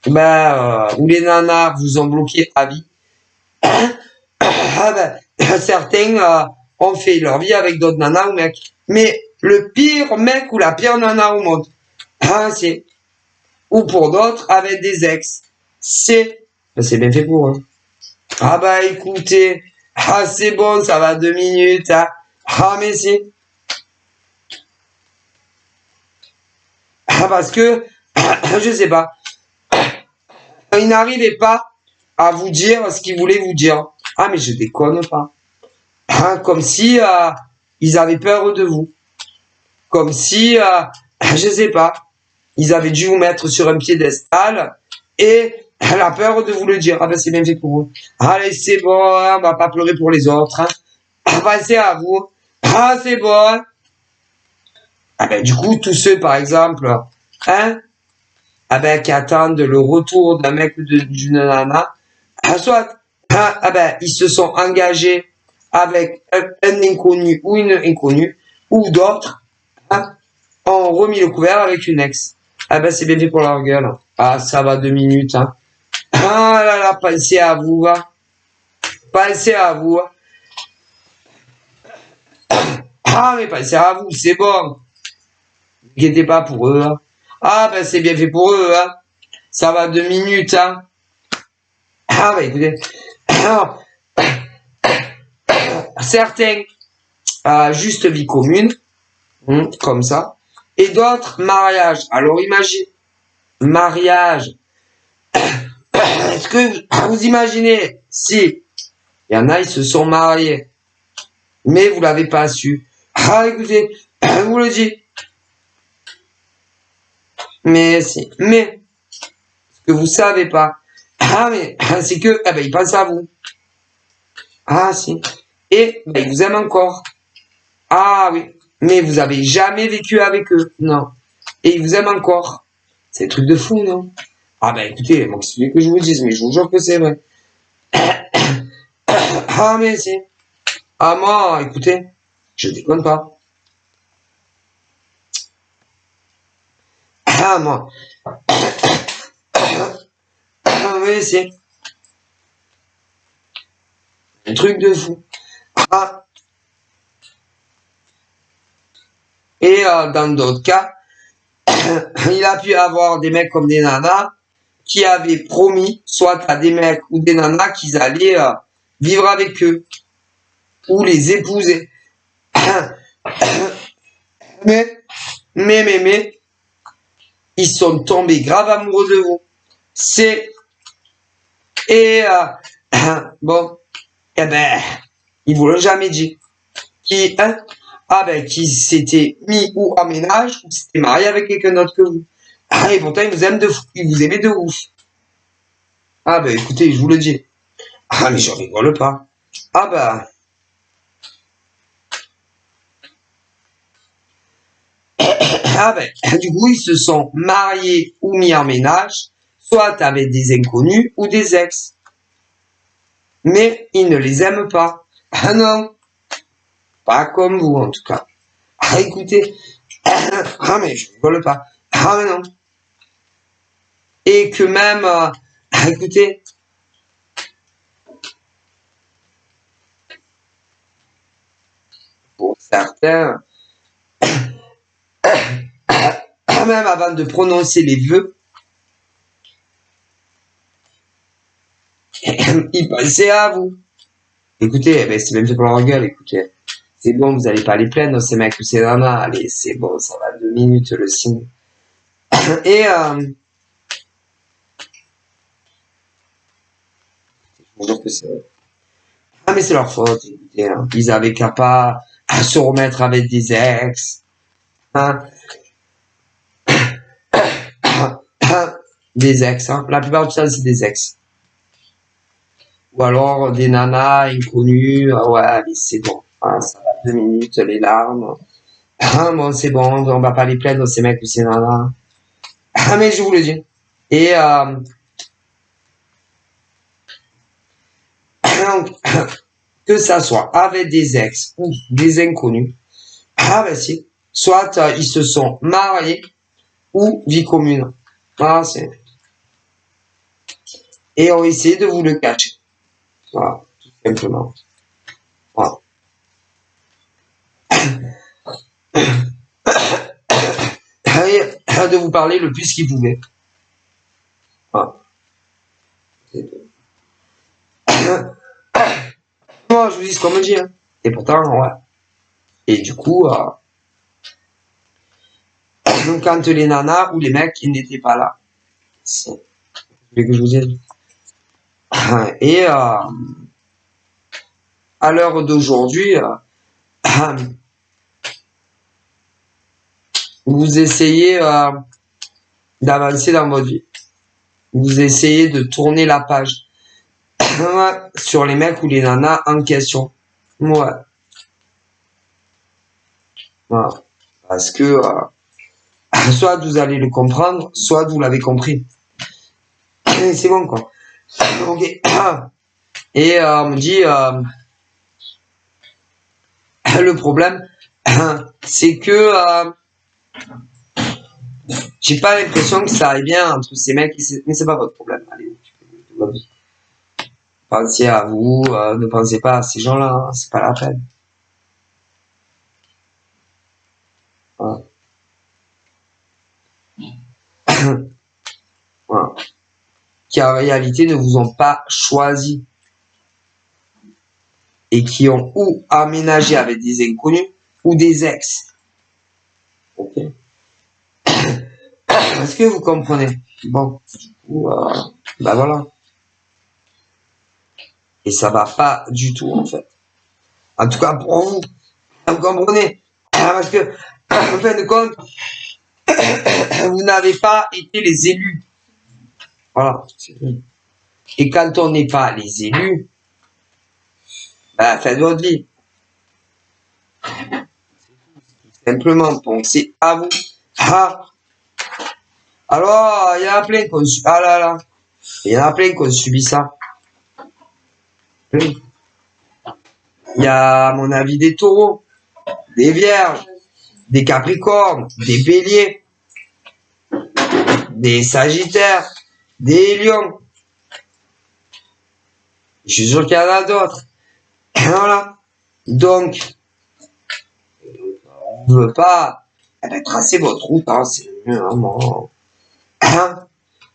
Speaker 1: ou les nanas vous ont bloqué à vie, ah ben, certains ont fait leur vie avec d'autres nanas ou mecs. Mais le pire mec ou la pire nana au monde, c'est, ou pour d'autres avec des ex, c'est bien fait pour eux. Ah bah écoutez, c'est bon, ça va 2 minutes, hein. Ah mais c'est, parce que, je sais pas, ils n'arrivaient pas à vous dire ce qu'ils voulaient vous dire. Ah mais je déconne pas. Comme si ils avaient peur de vous. Comme si, je sais pas, ils avaient dû vous mettre sur un piédestal et la peur de vous le dire. Ah ben c'est bien fait pour eux. Allez, c'est bon, hein, on va pas pleurer pour les autres. Hein. Pensez à vous. Ah, c'est bon. Hein. Ah ben du coup, tous ceux, par exemple, hein, ah ben, qui attendent le retour d'un mec ou d'une nana, soit, ben, ils se sont engagés avec un inconnu ou une inconnue, ou d'autres, hein, ont remis le couvert avec une ex. Ah ben, c'est bien fait pour leur gueule. Ah, ça va 2 minutes, hein. Ah là là, pensez à vous, hein. Pensez à vous, hein. Ah, mais pensez à vous, c'est bon. Ne inquiétez pas pour eux, hein. Ah, ben, c'est bien fait pour eux, hein. Ça va 2 minutes, hein. Ah, bah, écoutez. Alors, certains, juste vie commune, comme ça. Et d'autres, mariage. Alors, imagine, mariage. Est-ce que vous imaginez si il y en a, ils se sont mariés, mais vous l'avez pas su. Ah, écoutez, je vous le dis. Mais si, mais ce que vous savez pas. Ah, mais c'est que, eh ben, ils pensent à vous. Ah, si. Et ben, ils vous aiment encore. Ah oui. Mais vous avez jamais vécu avec eux. Non. Et ils vous aiment encore. C'est un truc de fou, non? Ah ben écoutez, moi qu'est-ce que je vous dise, mais je vous jure que c'est vrai. Ah mais si. Ah moi, écoutez, je déconne pas. Ah moi. Ah mais si. Un truc de fou. Ah. Et dans d'autres cas, il a pu avoir des mecs comme des nanas qui avaient promis, soit à des mecs ou des nanas, qu'ils allaient vivre avec eux ou les épouser. mais, mais, ils sont tombés grave amoureux de vous. C'est et bon, eh ben, ils vous l'ont jamais dit. Qui ah ben qui s'était mis ou en ménage ou s'était marié avec quelqu'un d'autre que vous. Ah et pourtant ils vous aiment de fou, ils vous aimaient de ouf. Ah ben écoutez, je vous le dis. Ah mais j'en rigole pas. Ah ben ah ben du coup ils se sont mariés ou mis en ménage, soit avec des inconnus ou des ex. Mais ils ne les aiment pas. Ah non, pas comme vous en tout cas. Ah écoutez, ah mais je rigole pas. Ah mais non. Et que même, écoutez, pour certains, même avant de prononcer les vœux, ils pensaient à vous. Écoutez, ben, c'est même fait pour leur gueule, écoutez. C'est bon, vous allez pas les plaindre, ces mecs ou ces nanas. Allez, c'est bon, ça va 2 minutes le signe. Et je jure que c'est... Ah mais c'est leur faute, écoutez. Hein. Ils avaient qu'à pas à se remettre avec des ex. Hein. Des ex, hein. La plupart du temps, c'est des ex. Ou alors des nanas inconnues. Ah ouais, allez, c'est bon. Hein, ça va 2 minutes, les larmes. Ah bon, c'est bon, on va pas les plaindre, ces mecs ou ces nanas. Ah mais je vous le dis. Et donc, que ça soit avec des ex ou des inconnus, ah ben si, soit ils se sont mariés ou vie commune. Voilà, c'est... Et on essaie de vous le cacher. Voilà, tout simplement. Voilà. Et de vous parler le plus qu'il pouvait. Voilà. Moi, je vous dis ce qu'on me dit. Hein. Et pourtant, ouais. Et du coup, quand les nanas ou les mecs, ils n'étaient pas là. C'est... Vous voulez que je vous dise? Et à l'heure d'aujourd'hui, vous essayez d'avancer dans votre vie. Vous essayez de tourner la page sur les mecs ou les nanas en question. Ouais. Voilà. Parce que soit vous allez le comprendre, soit vous l'avez compris. C'est bon quoi. Ok. Et on me dit le problème, c'est que j'ai pas l'impression que ça aille bien entre ces mecs. Mais c'est pas votre problème. Allez, pensez à vous, ne pensez pas à ces gens-là. Hein, c'est pas la peine. Voilà. Voilà. Qui en réalité ne vous ont pas choisi et qui ont ou aménagé avec des inconnus ou des ex. Ok. Est-ce que vous comprenez? Bon, du coup, bah voilà. Et ça va pas du tout en fait. En tout cas pour vous, vous comprenez? Parce que en fin de compte, vous n'avez pas été les élus. Voilà. Et quand on n'est pas les élus, bah faites votre vie. Simplement pensez à vous. Ah. Alors, il y en a plein qui ont subi. Ah là là. Il y en a plein qui ont subi ça. Plein. Il y a, à mon avis, des taureaux, des vierges, des capricornes, des béliers, des sagittaires, des lions. Je suis sûr qu'il y en a d'autres. Voilà. Donc, on ne veut pas tracer votre route, hein, c'est le mieux, hein, bon.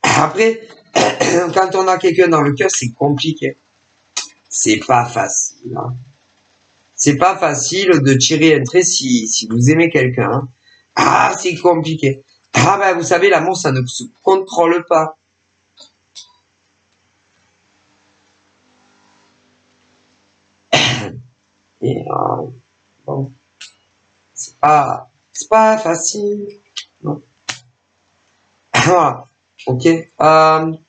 Speaker 1: Après, quand on a quelqu'un dans le cœur, c'est compliqué. C'est pas facile. Hein. C'est pas facile de tirer un trait si vous aimez quelqu'un. Hein. Ah, c'est compliqué. Ah ben, vous savez, l'amour, ça ne se contrôle pas. Et bon, c'est pas facile. Non. Voilà. Ok. Alors,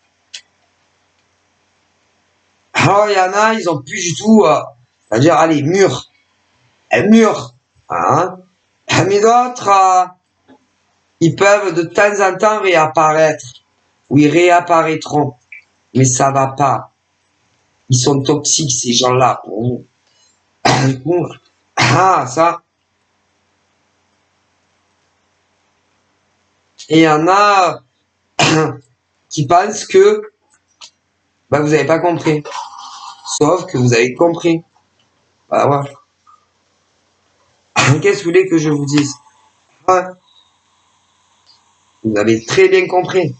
Speaker 1: il y en a, ils ont plus du tout, c'est-à-dire, allez, mûr. Mûr. Hein. Mais d'autres, ils peuvent de temps en temps réapparaître. Ou ils réapparaîtront. Mais ça va pas. Ils sont toxiques, ces gens-là, pour vous. Ah, ça. Et il y en a qui pensent que bah, vous n'avez pas compris. Sauf que vous avez compris. Bah ouais. Qu'est-ce que vous voulez que je vous dise? Ouais. Vous avez très bien compris.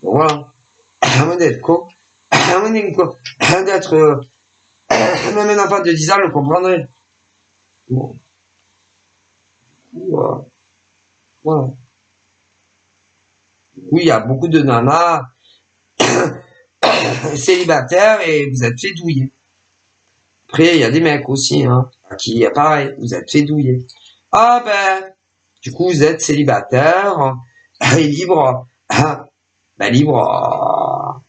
Speaker 1: Donc, voilà. Avant d'être con, avant d'être même un enfant de 10 ans le comprendrait. Bon. Voilà. Voilà. Oui, il y a beaucoup de nanas célibataires et vous êtes fait douiller. Après, il y a des mecs aussi, hein, à qui, pareil, vous êtes fait douiller. Ah ben, du coup, vous êtes célibataire et libre, libre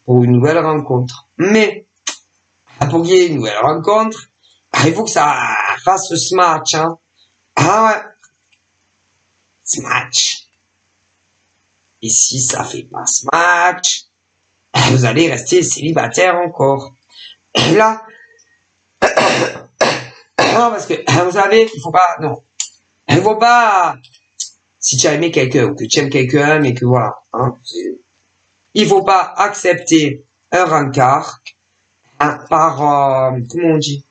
Speaker 1: pour une nouvelle rencontre. Mais, pour qu'il y ait une nouvelle rencontre, il faut que ça fasse ce match, hein. Ah ouais, ce match. Et si ça fait pas ce match, vous allez rester célibataire encore. Et là, non, parce que, vous savez, il faut pas, non. Il faut pas, si tu as aimé quelqu'un ou que tu aimes quelqu'un, mais que voilà, hein, il faut pas accepter un rencard, hein, par, comment on dit?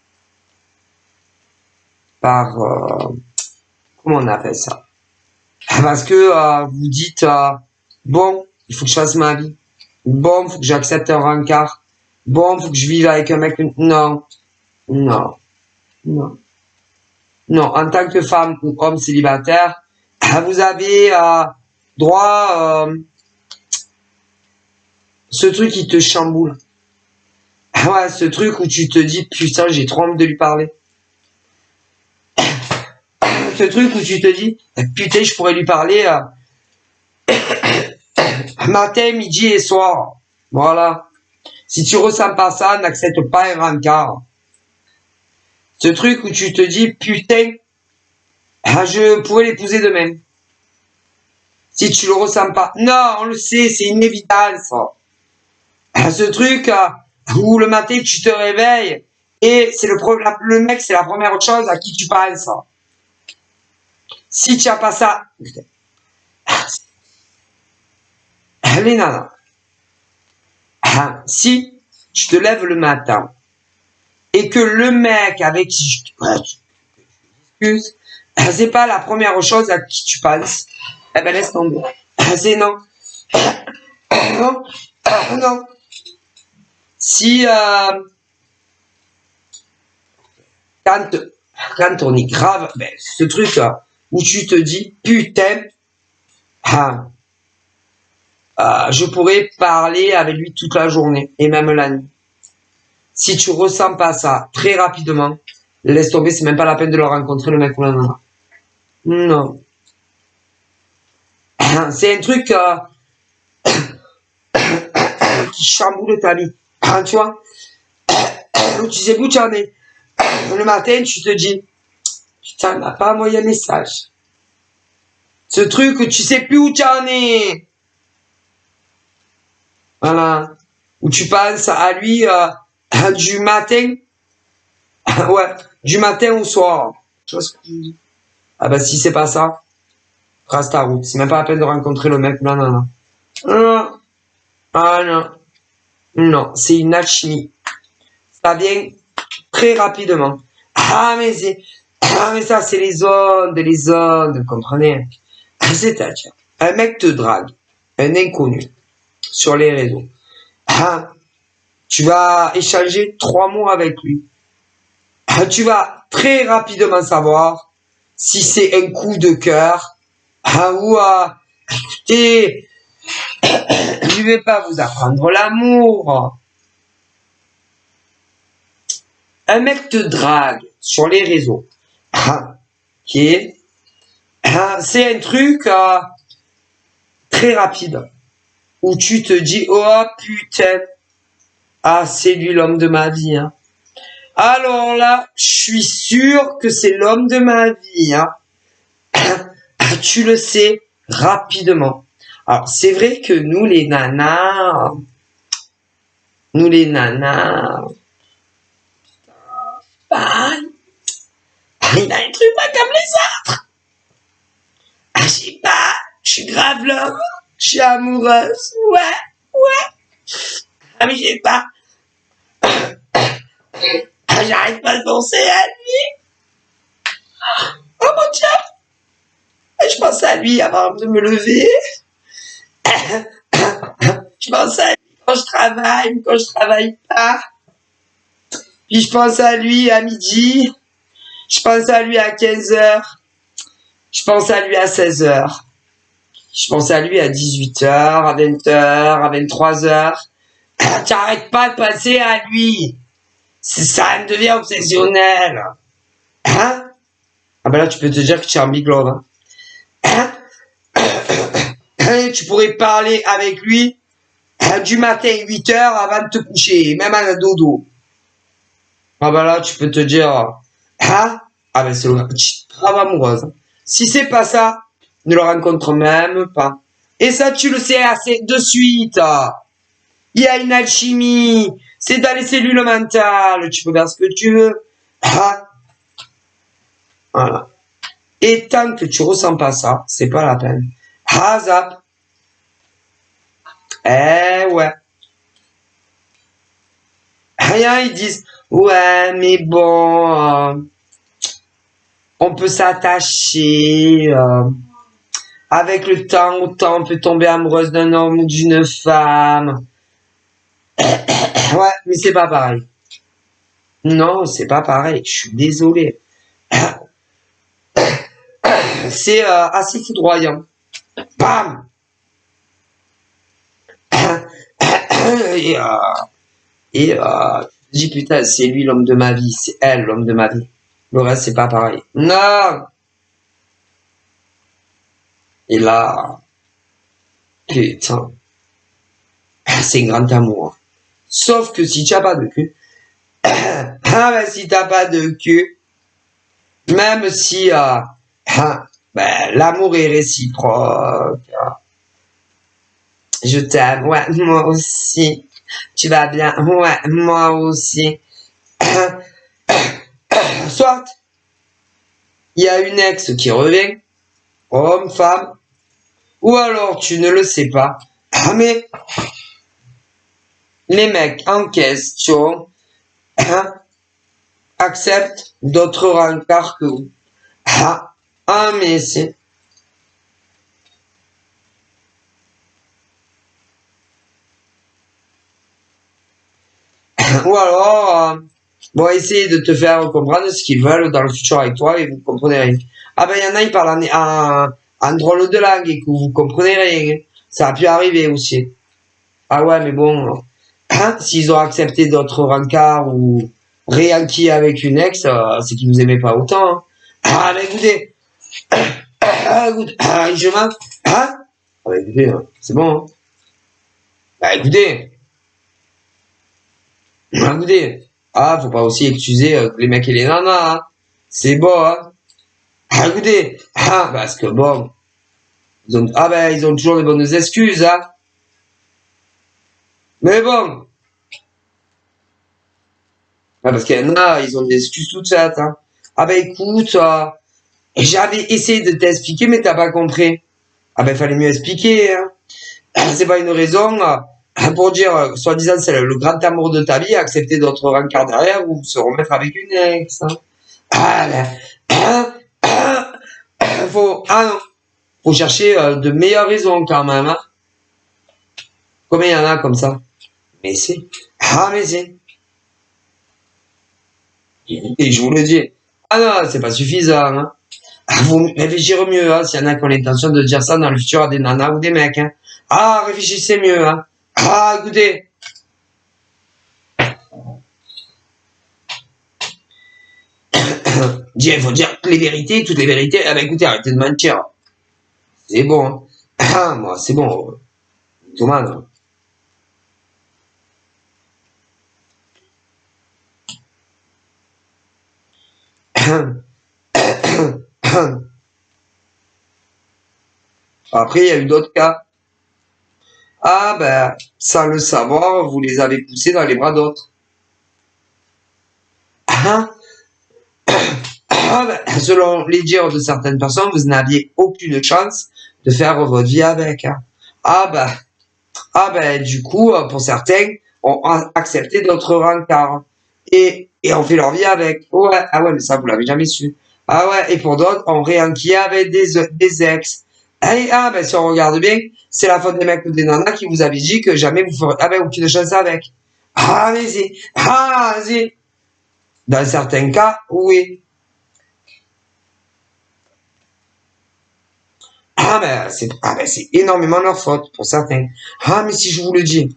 Speaker 1: Par, comment on appelle ça? Parce que, vous dites, bon, il faut que je fasse ma vie. Bon, il faut que j'accepte un rencard. Bon, il faut que je vive avec un mec. Non, non, non. Non, en tant que femme ou homme célibataire, vous avez droit ce truc qui te chamboule. Ouais, ce truc où tu te dis putain, j'ai trop envie de lui parler. Ce truc où tu te dis putain, je pourrais lui parler matin, midi et soir. Voilà. Si tu ressens pas ça, n'accepte pas un rencard. Ce truc où tu te dis putain, je pourrais l'épouser demain. Si tu le ressens pas. Non, on le sait, c'est inévitable ça. Ce truc où le matin tu te réveilles et c'est le mec, c'est la première chose à qui tu penses. Si tu n'as pas ça, les nanas, si tu te lèves le matin et que le mec avec qui tu t'excuses, c'est pas la première chose à qui tu penses, eh ben laisse tomber. C'est non. Non, non. Si quand on est grave, ben, ce truc où tu te dis putain, je pourrais parler avec lui toute la journée et même la nuit. Si tu ressens pas ça très rapidement, laisse tomber, c'est même pas la peine de le rencontrer le mec ou la nana. Non. C'est un truc qui chamboule ta vie. Tu vois, tu sais où tu en es. Le matin, tu te dis, putain, il m'a pas envoyé un message. Ce truc où tu sais plus où tu en es. Voilà. Où tu penses à lui du matin. Ouais, du matin au soir. Tu vois ce que je dis? Ah bah si c'est pas ça, trace ta route. C'est même pas la peine de rencontrer le mec. Non, non, non. Non. Ah non. Non, c'est une alchimie. Ça vient très rapidement. Ah mais ça c'est les ondes, vous comprenez? C'est-à-dire, un mec te drague, un inconnu, sur les réseaux. Tu vas échanger 3 mots avec lui. Tu vas très rapidement savoir si c'est un coup de cœur ou écoutez, je vais pas vous apprendre l'amour. Un mec te drague sur les réseaux. C'est un truc très rapide où tu te dis oh putain, c'est lui l'homme de ma vie. Hein. Alors là, je suis sûr que c'est l'homme de ma vie. Hein. Tu le sais rapidement. Alors c'est vrai que nous les nanas, bah, il a un truc pas comme les autres. Je sais pas, je suis grave l'homme, je suis amoureuse, ouais. Mais je sais pas, j'arrête pas de penser à lui. Oh mon Dieu, Je pense à lui avant de me lever. Je pense à lui quand je travaille ou quand je travaille pas. Puis je pense à lui à midi. Je pense à lui à 15h. Je pense à lui à 16h. Je pense à lui à 18h, à 20h, à 23h. T'arrêtes pas de penser à lui. Ça me devient obsessionnel. Hein? Ah ben là, tu peux te dire que tu es en big love. Hein? Tu pourrais parler avec lui du matin 8h avant de te coucher, même à la dodo. Ah ben là, tu peux te dire, hein? Ah ben c'est le grave amoureuse. Si c'est pas ça, ne le rencontre même pas. Et ça, tu le sais assez de suite. Il y a une alchimie. C'est dans les cellules mentales. Tu peux faire ce que tu veux. Ah. Voilà. Et tant que tu ressens pas ça, c'est pas la peine. Ah, zap. Eh ouais. Rien, ils disent, ouais, mais bon, on peut s'attacher. Avec le temps, autant on peut tomber amoureuse d'un homme ou d'une femme. Ouais, mais c'est pas pareil. Non, c'est pas pareil. Je suis désolé. C'est assez foudroyant. Bam. Et, je dis putain, c'est lui l'homme de ma vie, c'est elle l'homme de ma vie. Le reste, c'est pas pareil. Non. Et là, putain, c'est un grand amour. Sauf que si tu n'as pas de cul, ah ben si t'as pas de cul, même si ben, l'amour est réciproque. Je t'aime, ouais, moi aussi. Tu vas bien, ouais, moi aussi. Soit il y a une ex qui revient, homme, femme, ou alors tu ne le sais pas, mais les mecs en question acceptent d'autres rencarts que vous. Mais c'est... Ou alors, bon, essayer de te faire comprendre ce qu'ils veulent dans le futur avec toi et vous ne comprenez rien. Ah ben, il y en a, ils parlent en drôle de langue et que vous comprenez rien. Ça a pu arriver aussi. Ah ouais, mais bon, s'ils ont accepté d'autres rencarts ou réenquis avec une ex, c'est qu'ils vous aimaient pas autant. Ah, mais écoutez, je m'en... Ah bah écoutez, c'est bon. Bah écoutez, écoutez. Ah, faut pas aussi excuser les mecs et les nanas. C'est bon, hein. Écoutez, parce que bon, ils ont toujours les bonnes excuses, hein. Mais bon, parce qu'il y en a, ils ont des excuses toutes faites, hein. Ah ben écoute, j'avais essayé de t'expliquer, mais t'as pas compris. Ah ben fallait mieux expliquer, hein. C'est pas une raison pour dire, soi-disant, c'est le grand amour de ta vie, accepter d'autres rencarts derrière ou se remettre avec une ex. Hein. Ah ben, faut chercher de meilleures raisons quand même. Hein. Combien il y en a comme ça? Mais c'est. Mais c'est. Et je vous le dis. Ah non, c'est pas suffisant. Hein. Faut réfléchir mieux, hein, s'il y en a qui ont l'intention de dire ça dans le futur à des nanas ou des mecs. Hein. Réfléchissez mieux. Hein. Écoutez. Il faut dire les vérités, toutes les vérités. Ah ben écoutez, arrêtez de mentir. C'est bon. Hein. Moi, c'est bon. Thomas, non. Après, il y a eu d'autres cas. Ah ben, sans le savoir, vous les avez poussés dans les bras d'autres. Selon les dires de certaines personnes, vous n'aviez aucune chance de faire votre vie avec. Hein. Du coup, pour certains, ont accepté d'autres rencarts et ont fait leur vie avec. Ouais, mais ça, vous l'avez jamais su. Ah ouais, et pour d'autres, on réenquille avec des ex. Allez, ah, ben si on regarde bien, c'est la faute des mecs ou des nanas qui vous avaient dit que jamais vous ferez, ah ben aucune chance avec. Ah, mais si, ah, si. Dans certains cas, oui. Ah ben c'est énormément leur faute pour certains. Ah, mais si je vous le dis.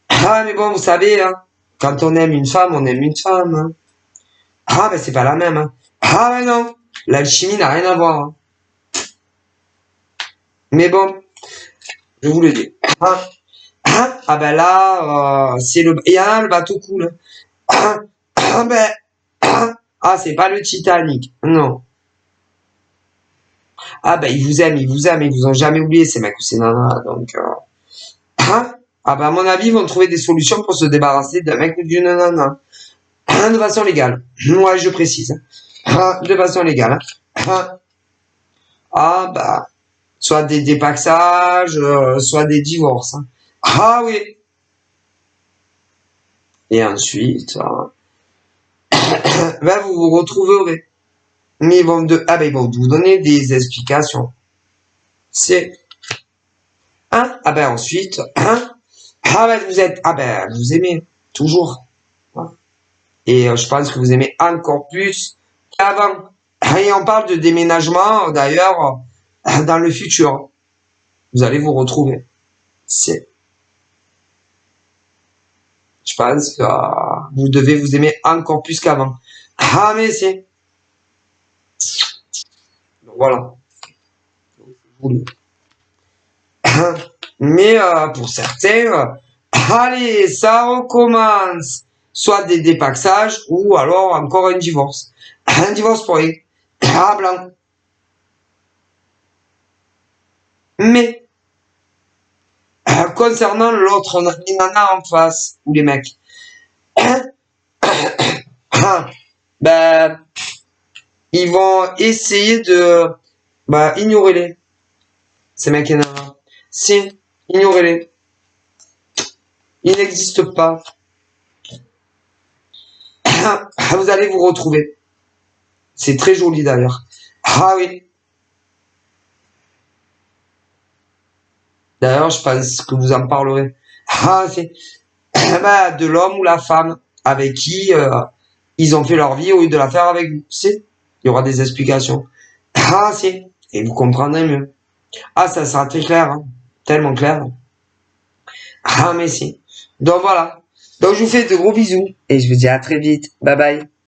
Speaker 1: Ah, mais bon, vous savez, hein, quand on aime une femme. Hein. Ah, ben c'est pas la même. Hein. Ah, ben non, l'alchimie n'a rien à voir. Hein. Mais bon, je vous le dis. Ah, ah ben là, c'est le, il y a le bateau coule. Ben, c'est pas le Titanic. Non. Ah ben ils vous ont jamais oublié ces mecs ou ces nanas. Donc, ben à mon avis, ils vont trouver des solutions pour se débarrasser d'un mec ou d'une nana. De façon légale. Moi, je précise. De façon légale. Bah, soit des dépaxages, soit des divorces. Hein. Ah oui. Et ensuite, ben vous vous retrouverez. Mais ils vont vous donner des explications. C'est, ben ensuite, ben vous aimez, toujours. Et je pense que vous aimez encore plus qu'avant. Et on parle de déménagement, d'ailleurs, dans le futur. Vous allez vous retrouver. C'est, je pense que vous devez vous aimer encore plus qu'avant. Ah, mais c'est, voilà. Mais pour certains, allez, ça recommence. Soit des dépaxages ou alors encore un divorce. Un divorce pour les blanc. Mais concernant l'autre, les nanas en face ou les mecs, ben ils vont essayer de ignorer les ces mecs et nanas. Si, ignorez-les. Ils n'existent pas. Vous allez vous retrouver. C'est très joli d'ailleurs. Ah oui. D'ailleurs, je pense que vous en parlerez. C'est de l'homme ou la femme avec qui ils ont fait leur vie au lieu de la faire avec vous. Il y aura des explications. Et vous comprendrez mieux. Ça sera très clair. Hein. Tellement clair. Mais si. Donc voilà. Donc je vous fais de gros bisous. Et je vous dis à très vite. Bye bye.